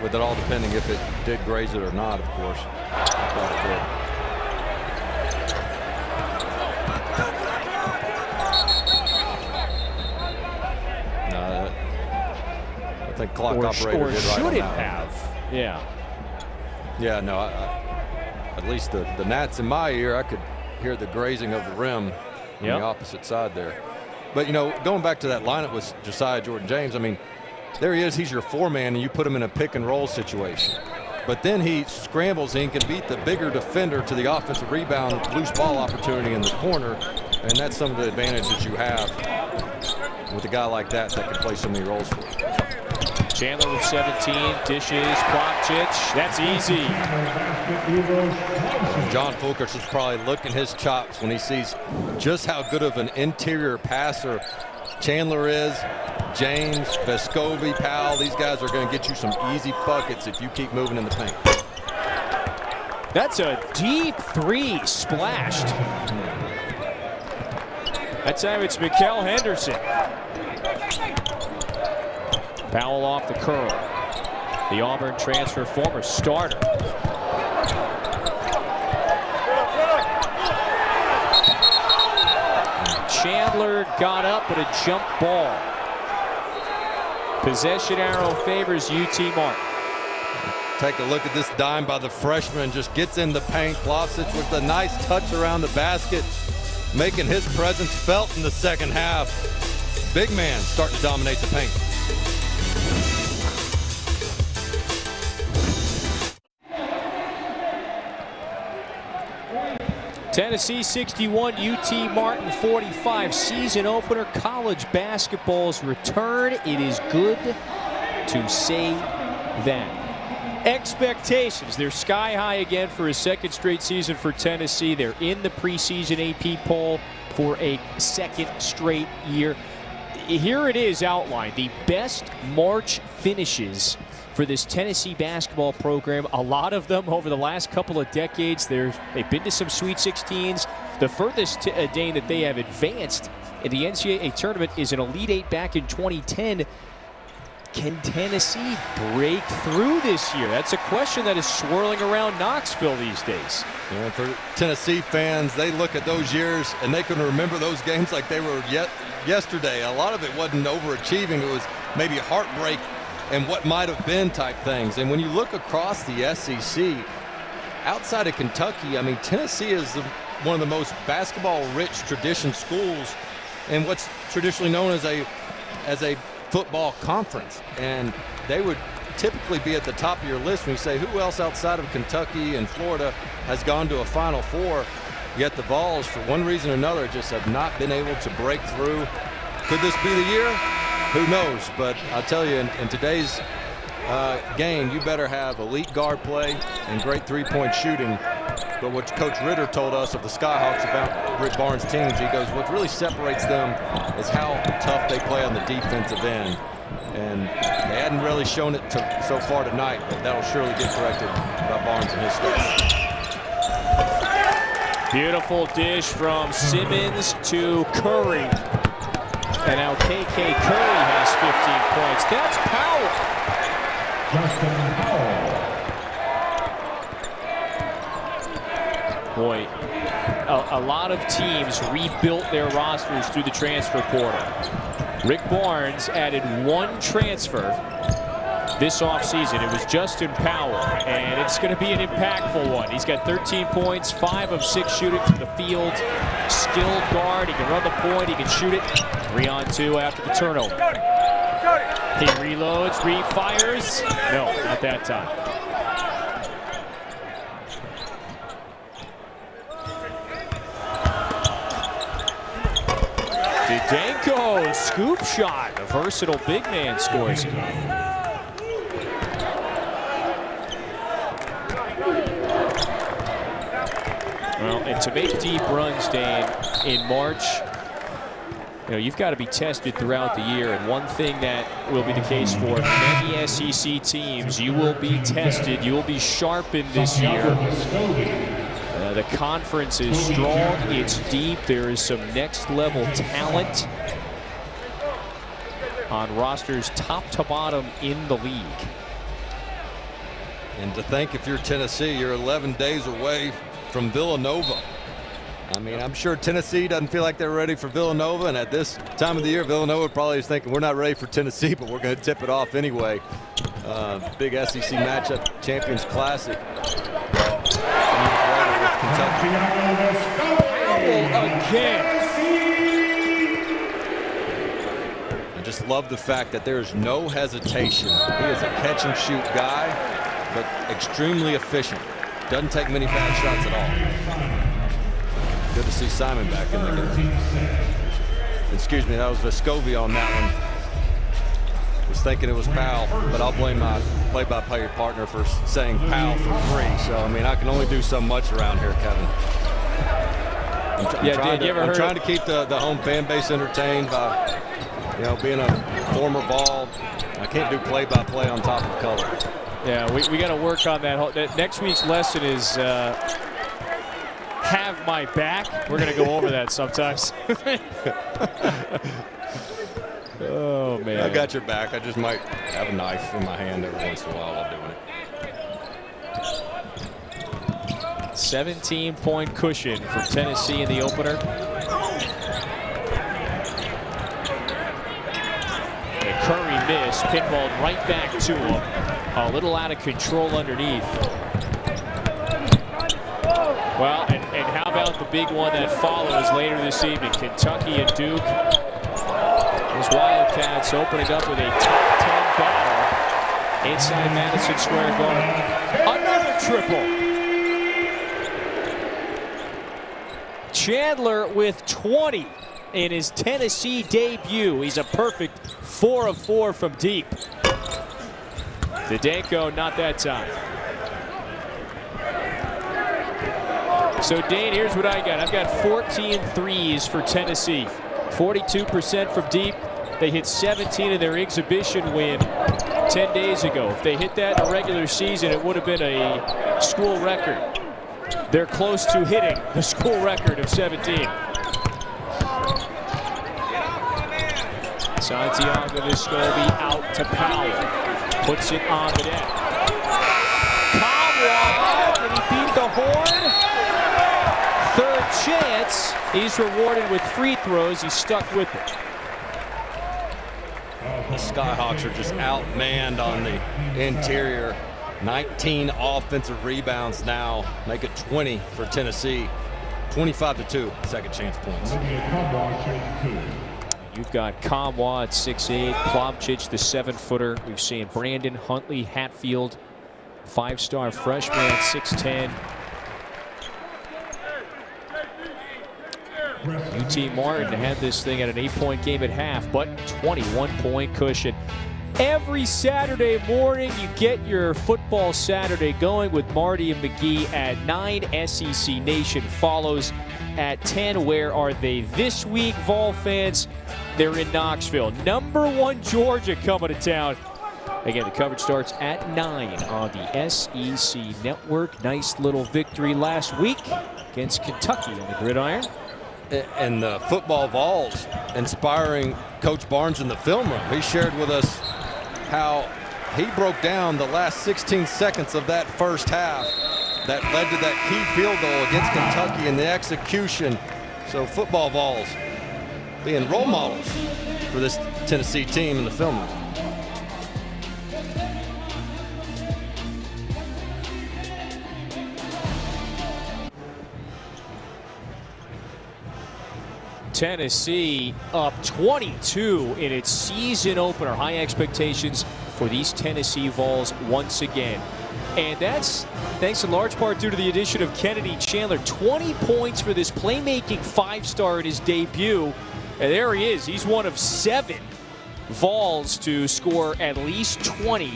With it all depending if it did graze it or not, of course. I thought it did. I think clock operator did right should on it that have? Yeah. Yeah, no, at least the gnats in my ear, I could hear the grazing of the rim on the opposite side there. But, you know, going back to that lineup with Josiah Jordan-James, I mean, there he is. He's your four-man, and you put him in a pick-and-roll situation. But then he scrambles and can beat the bigger defender to the offensive rebound, loose ball opportunity in the corner, and that's some of the advantages you have with a guy like that can play so many roles for you. Chandler with 17, dishes, Blomchich, that's easy. John Fulkerson's probably licking his chops when he sees just how good of an interior passer Chandler is. James, Vescovi, Powell, these guys are going to get you some easy buckets if you keep moving in the paint. That's a deep three splashed. That time it's Mikal Henderson. Powell off the curl. The Auburn transfer, former starter. Chandler got up, but a jump ball. Possession arrow favors UT Martin. Take a look at this dime by the freshman. Just gets in the paint. Plavsic with a nice touch around the basket, making his presence felt in the second half. Big man starting to dominate the paint. Tennessee 61, UT Martin 45. Season opener, college basketball's return. It is good to say that. Expectations, they're sky high again for a second straight season for Tennessee. They're in the preseason AP poll for a second straight year. Here it is outlined, the best March finishes for this Tennessee basketball program. A lot of them over the last couple of decades. They've been to some Sweet 16s. The furthest Dane that they have advanced in the NCAA tournament is an Elite Eight back in 2010. Can Tennessee break through this year? That's a question that is swirling around Knoxville these days. Yeah, for Tennessee fans, they look at those years and they can remember those games like they were yesterday. A lot of it wasn't overachieving. It was maybe heartbreak and what might have been type things. And when you look across the SEC, outside of Kentucky, I mean, Tennessee is one of the most basketball-rich tradition schools in what's traditionally known as a football conference. And they would typically be at the top of your list when you say, who else outside of Kentucky and Florida has gone to a Final Four? Yet the Vols, for one reason or another, just have not been able to break through. Could this be the year? Who knows? But I'll tell you, in today's game, you better have elite guard play and great three-point shooting. But what Coach Ritter told us of the Skyhawks about Rick Barnes' teams, he goes, what really separates them is how tough they play on the defensive end. And they hadn't really shown it so far tonight, but that'll surely get corrected by Barnes and his staff. Beautiful dish from Simmons to Curry. And now KK Curry has 15 points. That's Powell. Justin Powell. Boy, a lot of teams rebuilt their rosters through the transfer portal. Rick Barnes added one transfer this offseason. It was Justin Powell, and it's going to be an impactful one. He's got 13 points, 5 of 6 shooting from the field. Skilled guard. He can run the point. He can shoot it. 3-on-2 after the turnover. He reloads, refires. No, not that time. Didenko, scoop shot. The versatile big man scores. Well, and to make deep runs, Dan, in March, you know, you've got to be tested throughout the year. And one thing that will be the case for many SEC teams, you will be tested, you will be sharpened this year. The conference is strong, it's deep, there is some next level talent on rosters top to bottom in the league. And to think, if you're Tennessee, you're 11 days away from Villanova. I mean, I'm sure Tennessee doesn't feel like they're ready for Villanova, and at this time of the year, Villanova probably is thinking we're not ready for Tennessee, but we're going to tip it off anyway. Big SEC matchup, Champions Classic. Kentucky. Again. I just love the fact that there's no hesitation. He is a catch and shoot guy, but extremely efficient. Doesn't take many bad shots at all. Good to see Simon back in the game. Excuse me, that was Vescovi on that one. Was thinking it was Powell, but I'll blame my play-by-play partner for saying Powell for 3. So, I mean, I can only do so much around here, Kevin. I'm trying to keep the home fan base entertained by, you know, being a former Vol. I can't do play-by-play on top of color. Yeah, we got to work on that. Next week's lesson is have my back. We're going to go over that sometimes. Oh, man. I got your back. I just might have a knife in my hand every once in a while while doing it. 17-point cushion for Tennessee in the opener. And Curry missed, pinballed right back to him. A little out of control underneath. Well, and how about the big one that follows later this evening? Kentucky and Duke. Those Wildcats opening up with a top 10 battle inside Madison Square Garden. Another triple. Chandler with 20 in his Tennessee debut. He's a perfect 4 of 4 from deep. Didenko, not that time. So, Dane, here's what I got. I've got 14 threes for Tennessee. 42% from deep. They hit 17 in their exhibition win 10 days ago. If they hit that in a regular season, it would have been a school record. They're close to hitting the school record of 17. Santiago Vescovi out to Powell. Puts it on the net. Kamwa, and he beat the horn. Third chance. He's rewarded with free throws. He's stuck with it. The Skyhawks are just outmanned on the interior. 19 offensive rebounds now. Make it 20 for Tennessee. 25-2, second chance points. You've got Kamwa at 6'8", Plavcic, the 7-footer. We've seen Brandon Huntley Hatfield, 5-star freshman at 6'10". UT Martin had this thing at an 8-point game at half, but 21-point cushion. Every Saturday morning, you get your football Saturday going with Marty and McGee at 9. SEC Nation follows at 10. Where are they this week, Vol fans? They're in Knoxville. #1 Georgia coming to town. Again, the coverage starts at 9 on the SEC Network. Nice little victory last week against Kentucky on the gridiron. And the football Vols inspiring Coach Barnes in the film room. He shared with us how he broke down the last 16 seconds of that first half that led to that key field goal against Kentucky and the execution. So football Vols being role models for this Tennessee team in the film room. Tennessee up 22 in its season opener. High expectations for these Tennessee Vols once again. And that's thanks in large part due to the addition of Kennedy Chandler. 20 points for this playmaking five-star in his debut. And there he is. He's one of 7 Vols to score at least 20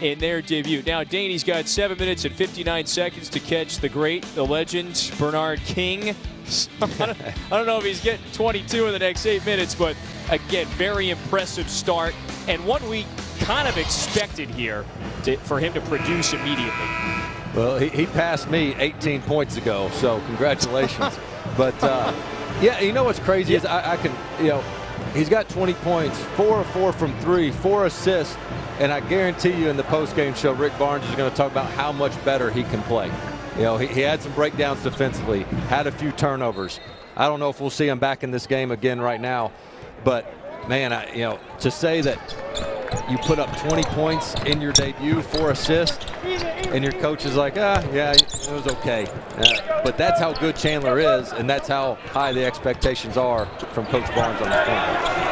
in their debut. Now, Danny's got 7 minutes and 59 seconds to catch the great, the legend, Bernard King. I don't know if he's getting 22 in the next 8 minutes, but again, very impressive start. And one we kind of expected here for him to produce immediately. Well, he passed me 18 points ago, so congratulations. But, yeah, you know what's crazy is I can, he's got 20 points, 4 of 4 from 3, 4 assists, and I guarantee you in the post-game show, Rick Barnes is going to talk about how much better he can play. He had some breakdowns defensively, had a few turnovers. I don't know if we'll see him back in this game again right now, but man, to say that you put up 20 points in your debut, 4 assists, and your coach is like, yeah, it was okay. But that's how good Chandler is, and that's how high the expectations are from Coach Barnes on this point.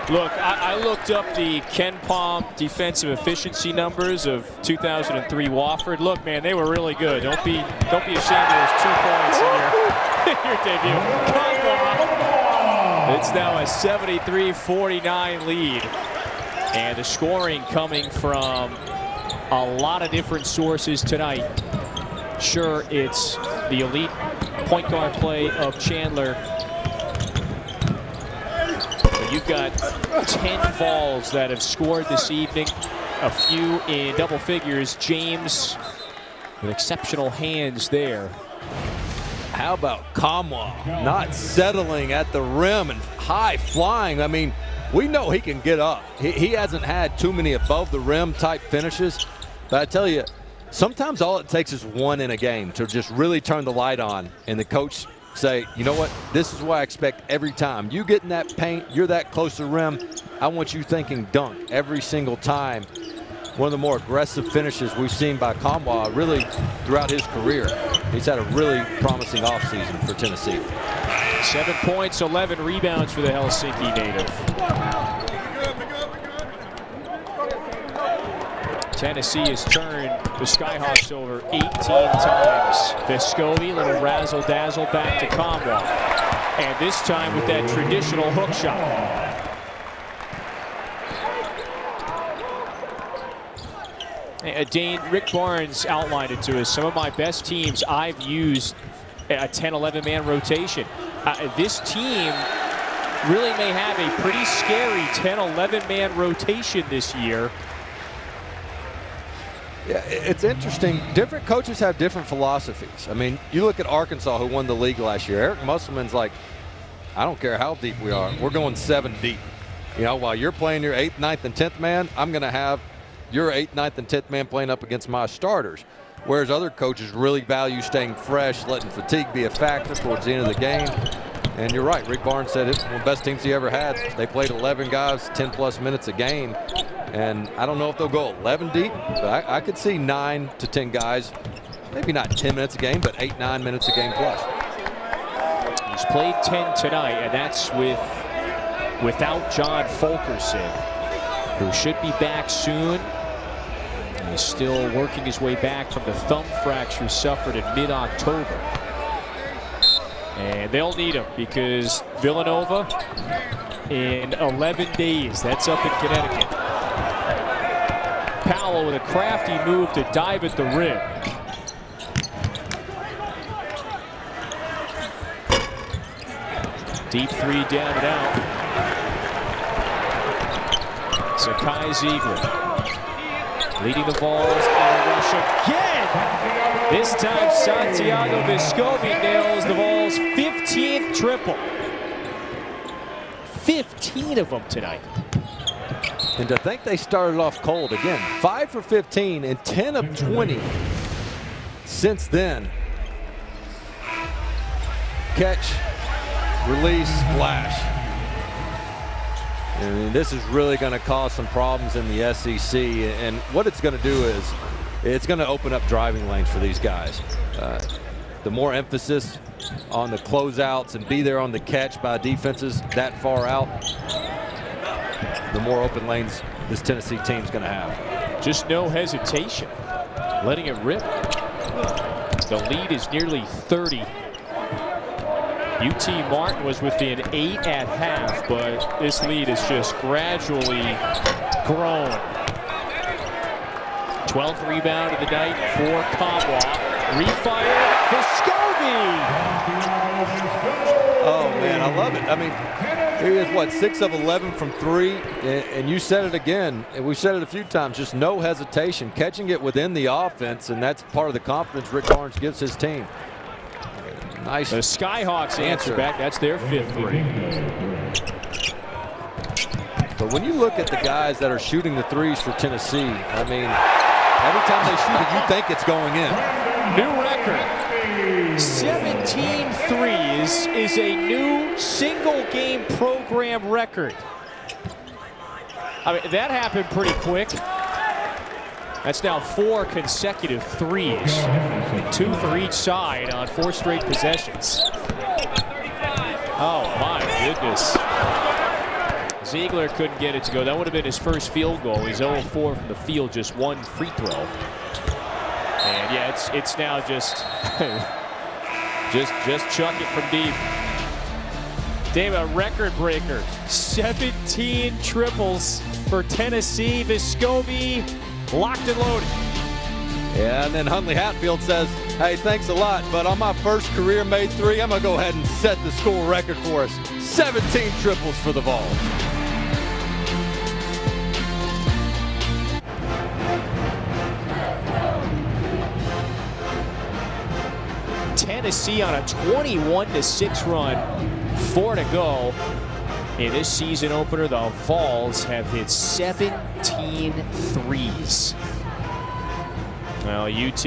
Look, I looked up the Ken Palm defensive efficiency numbers of 2003 Wofford. Look, man, they were really good. Don't be ashamed of those 2 points in your debut. Come on. It's now a 73-49 lead. And the scoring coming from a lot of different sources tonight. Sure, it's the elite point guard play of Chandler. You've got 10 Vols that have scored this evening, a few in double figures. James with exceptional hands there. How about Kamwa not settling at the rim and high flying? I mean, we know he can get up. He hasn't had too many above the rim type finishes, but I tell you, sometimes all it takes is one in a game to just really turn the light on, and the coach say, you know what, this is what I expect every time. You get in that paint, you're that close to the rim, I want you thinking dunk every single time. One of the more aggressive finishes we've seen by Kamwa really throughout his career. He's had a really promising offseason for Tennessee. 7 points, 11 rebounds for the Helsinki native. Tennessee has turned the Skyhawks over 18 times. Vescovi, little razzle-dazzle back to Kamwa. And this time with that traditional hook shot. Dane, Rick Barnes outlined it to us. Some of my best teams I've used a 10-11 man rotation. This team really may have a pretty scary 10-11 man rotation this year. Yeah, it's interesting. Different coaches have different philosophies. I mean, you look at Arkansas, who won the league last year. Eric Musselman's like, I don't care how deep we are. We're going 7 deep. While you're playing your 8th, 9th, and 10th man, I'm going to have your 8th, 9th, and 10th man playing up against my starters. Whereas other coaches really value staying fresh, letting fatigue be a factor towards the end of the game. And you're right, Rick Barnes said it's one of the best teams he ever had. They played 11 guys, 10-plus minutes a game. And I don't know if they'll go 11 deep, but I could see 9 to 10 guys, maybe not 10 minutes a game, but 8, 9 minutes a game plus. He's played 10 tonight, and that's without John Fulkerson, who should be back soon. He's still working his way back from the thumb fracture suffered in mid-October. And they'll need him because Villanova in 11 days. That's up in Connecticut. Powell with a crafty move to dive at the rim. Deep 3 down and out. Zakai Ziegler leading the Vols in a rush again. This time Santiago Vescovi nails the Vols' 15th triple. 15 of them tonight. And to think they started off cold again. 5 for 15 and 10 of 20 since then. Catch, release, splash. I mean, this is really going to cause some problems in the SEC. And what it's going to do is it's going to open up driving lanes for these guys. The more emphasis on the closeouts and be there on the catch by defenses that far out, the more open lanes this Tennessee team's going to have. Just no hesitation, letting it rip. The lead is nearly 30. UT Martin was within 8 at half, but this lead has just gradually grown. 12th rebound of the night for Kamwa. Refire, Vescovi! Oh, man, I love it. I mean, he is, what, 6 of 11 from 3, and you said it again, and we've said it a few times, just no hesitation, catching it within the offense, and that's part of the confidence Rick Barnes gives his team. Nice. The Skyhawks answer back. That's their 5th three. But when you look at the guys that are shooting the threes for Tennessee, I mean, every time they shoot it, you think it's going in. New record. 17 threes is a new single-game program record. I mean, that happened pretty quick. That's now 4 consecutive threes. 2 for each side on 4 straight possessions. Oh, my goodness. Ziegler couldn't get it to go. That would have been his first field goal. He's 0-4 from the field, just 1 free throw. And yeah, it's now just just chuck it from deep. Dave, a record breaker. 17 triples for Tennessee. Vescovi locked and loaded. Yeah, and then Huntley Hatfield says, hey, thanks a lot, but on my first career made 3, I'm going to go ahead and set the school record for us. 17 triples for the Vols. Tennessee on a 21-6 run, 4 to go. In this season opener, the Vols have hit 17 threes. Well, UT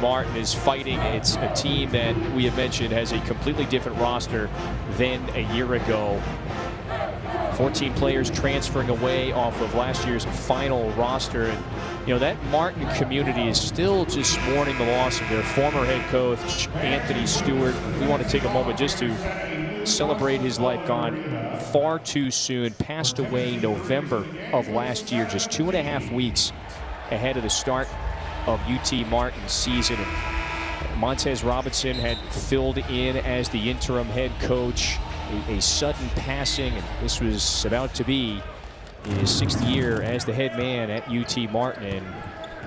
Martin is fighting. It's a team that we have mentioned has a completely different roster than a year ago. 14 players transferring away off of last year's final roster. And, you know, that Martin community is still just mourning the loss of their former head coach, Anthony Stewart. We want to take a moment just to celebrate his life, gone far too soon. Passed away November of last year, just 2.5 weeks ahead of the start of UT Martin's season. Montez Robinson had filled in as the interim head coach. A sudden passing, and this was about to be his 6th year as the head man at UT Martin. And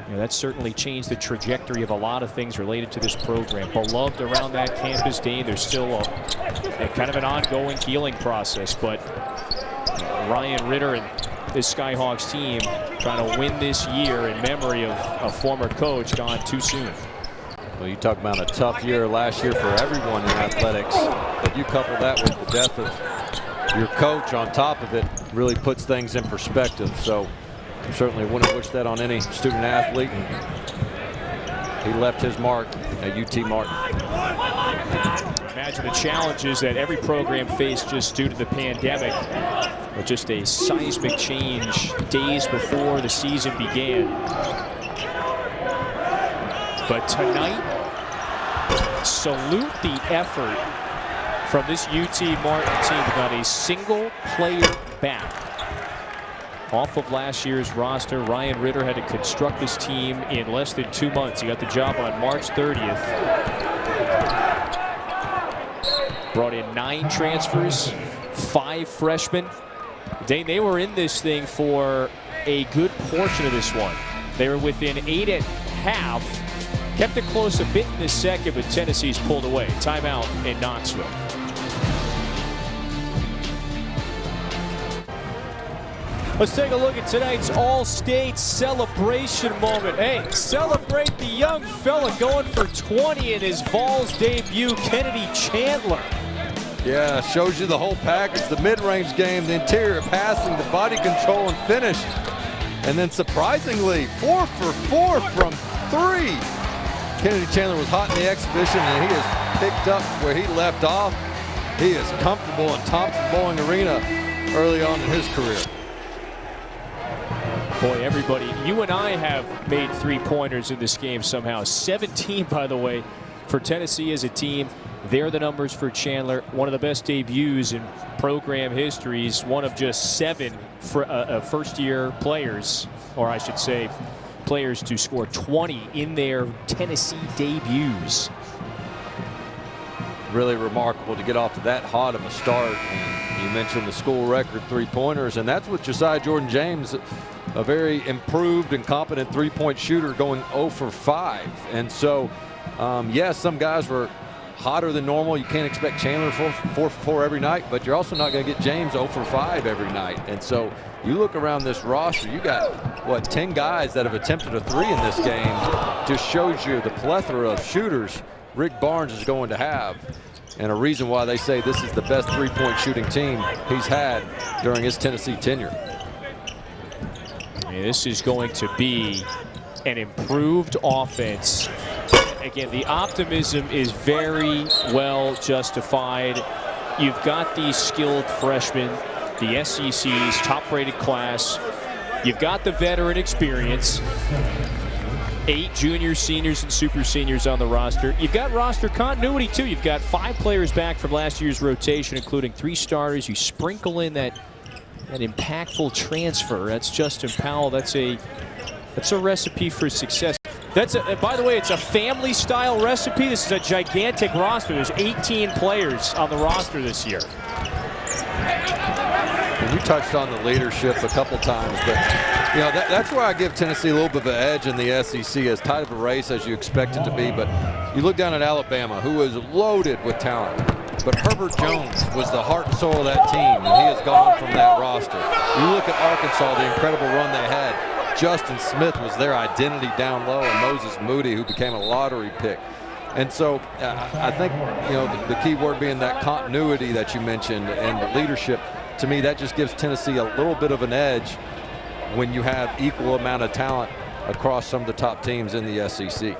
you know, that certainly changed the trajectory of a lot of things related to this program. Beloved around that campus, Dane. There's still a kind of an ongoing healing process, but Ryan Ritter and this Skyhawks team trying to win this year in memory of a former coach gone too soon. Well, you talk about a tough year last year for everyone in athletics, but you couple that with the death of your coach on top of it, really puts things in perspective. So certainly wouldn't wish that on any student athlete. And he left his mark at UT Martin. Imagine the challenges that every program faced just due to the pandemic, but just a seismic change days before the season began. But tonight, salute the effort from this UT Martin team. Not a single player back off of last year's roster. Ryan Ritter had to construct this team in less than 2 months. He got the job on March 30th. Brought in 9 transfers, 5 freshmen. They were in this thing for a good portion of this one. They were within 8 at half. Kept it close a bit in the second, but Tennessee's pulled away. Timeout in Knoxville. Let's take a look at tonight's All-State celebration moment. Hey, celebrate the young fella going for 20 in his Vols debut, Kennedy Chandler. Yeah, shows you the whole package, the mid-range game, the interior passing, the body control and finish. And then surprisingly, 4 for 4 from 3. Kennedy Chandler was hot in the exhibition, and he has picked up where he left off. He is comfortable in Thompson-Boling Arena early on in his career. Boy, everybody, you and I have made 3-pointers in this game somehow. 17, by the way, for Tennessee as a team. There are the numbers for Chandler. One of the best debuts in program histories. One of just 7 first-year players, or I should say players to score 20 in their Tennessee debuts. Really remarkable to get off to that hot of a start. And you mentioned the school record 3-pointers, and that's with Josiah Jordan-James, a very improved and competent 3-point shooter, going 0 for 5. And so, yes, some guys were hotter than normal. You can't expect Chandler 4 for 4 every night, but you're also not going to get James 0 for 5 every night. And so you look around this roster, you got, what, 10 guys that have attempted a 3 in this game. Just shows you the plethora of shooters Rick Barnes is going to have, and a reason why they say this is the best 3-point shooting team he's had during his Tennessee tenure. This is going to be an improved offense. Again, the optimism is very well justified. You've got these skilled freshmen, the SEC's top-rated class. You've got the veteran experience. 8 juniors, seniors, and super seniors on the roster. You've got roster continuity, too. You've got 5 players back from last year's rotation, including 3 starters. You sprinkle in that impactful transfer. That's Justin Powell. That's a recipe for success. By the way, it's a family-style recipe. This is a gigantic roster. There's 18 players on the roster this year. And you touched on the leadership a couple times, but you know that's where I give Tennessee a little bit of an edge in the SEC. As tight of a race as you expect it to be, but you look down at Alabama, who is loaded with talent. But Herbert Jones was the heart and soul of that team, and he has gone from that roster. You look at Arkansas, the incredible run they had. Justin Smith was their identity down low, and Moses Moody, who became a lottery pick. And so I think, you know, the key word being that continuity that you mentioned and the leadership. To me, that just gives Tennessee a little bit of an edge when you have equal amount of talent across some of the top teams in the SEC.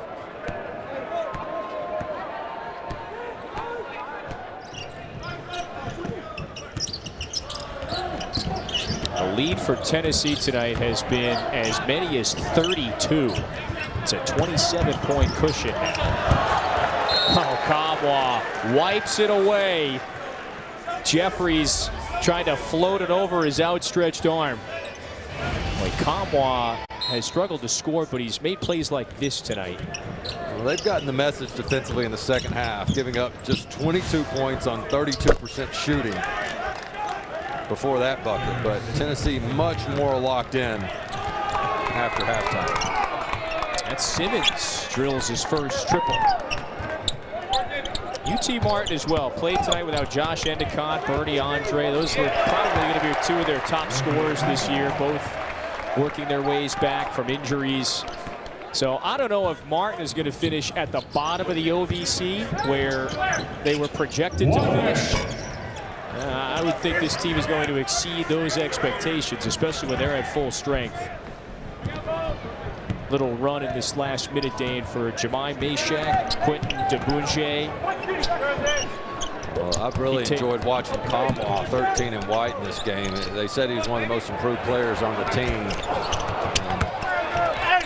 The lead for Tennessee tonight has been as many as 32. It's a 27-point cushion. Oh, Nkamhoua wipes it away. Jeffries trying to float it over his outstretched arm. Well, Nkamhoua has struggled to score, but he's made plays like this tonight. Well, they've gotten the message defensively in the second half, giving up just 22 points on 32% shooting before that bucket. But Tennessee much more locked in after halftime. And Simmons drills his first triple. UT Martin as well played tonight without Josh Endicott, Bernie Andre. Those were probably going to be 2 of their top scorers this year, both working their ways back from injuries. So I don't know if Martin is going to finish at the bottom of the OVC where they were projected to finish. I would think this team is going to exceed those expectations, especially when they're at full strength. Little run in this last minute, Dane, for Jemai Meshack, Quentin DeBunge. Well, I've really enjoyed watching Nkamhoua, 13 and white in this game. They said he was one of the most improved players on the team.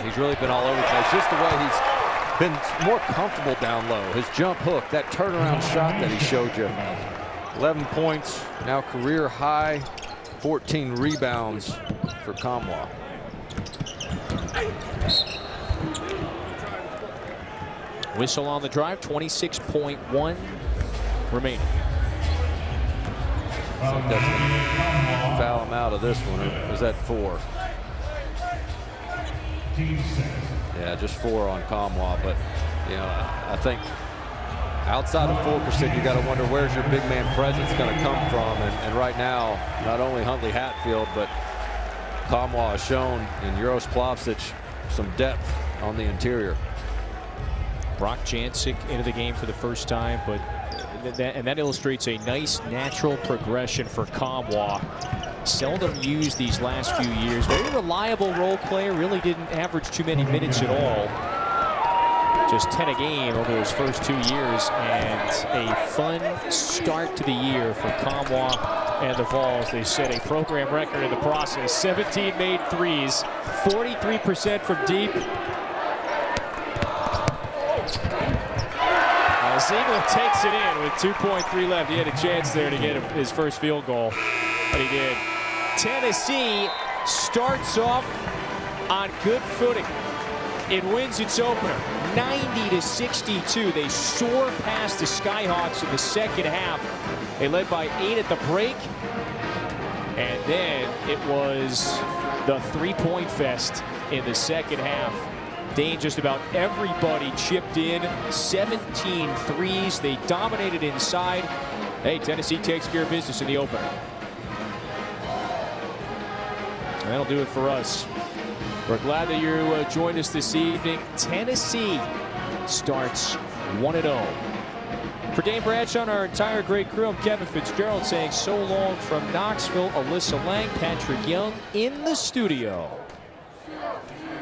He's really been all over the place. Just the way he's been more comfortable down low. His jump hook, that turnaround shot that he showed you. 11 points, now career high, 14 rebounds for Nkamhoua. Whistle on the drive, 26.1 remaining. I think that's gonna foul him out of this one. Or was that 4? Yeah, just 4 on Nkamhoua. But, you know, I think outside of Fulkerson, you got to wonder where's your big man presence going to come from. And right now, not only Huntley Hatfield, but Nkamhoua has shown in Uros Plavsic some depth on the interior. Brock Jancic into the game for the first time, but that illustrates a nice natural progression for Nkamhoua. Seldom used these last few years. Very reliable role player, really didn't average too many minutes at all. Just 10 a game over his first 2 years, and a fun start to the year for Nkamhoua and the Vols. They set a program record in the process. 17 made threes, 43% from deep. As Ziegler takes it in with 2.3 left. He had a chance there to get his first field goal, but he did. Tennessee starts off on good footing. It wins its opener, 90-62. They soar past the Skyhawks in the second half. They led by 8 at the break, and then it was the three-point fest in the second half. Dane, just about everybody chipped in, 17 threes. They dominated inside. Hey, Tennessee takes care of business in the opener. And that'll do it for us. We're glad that you joined us this evening. Tennessee starts 1-0. For Dane Bradshaw and our entire great crew, I'm Kevin Fitzgerald saying so long from Knoxville. Alyssa Lang, Patrick Young in the studio.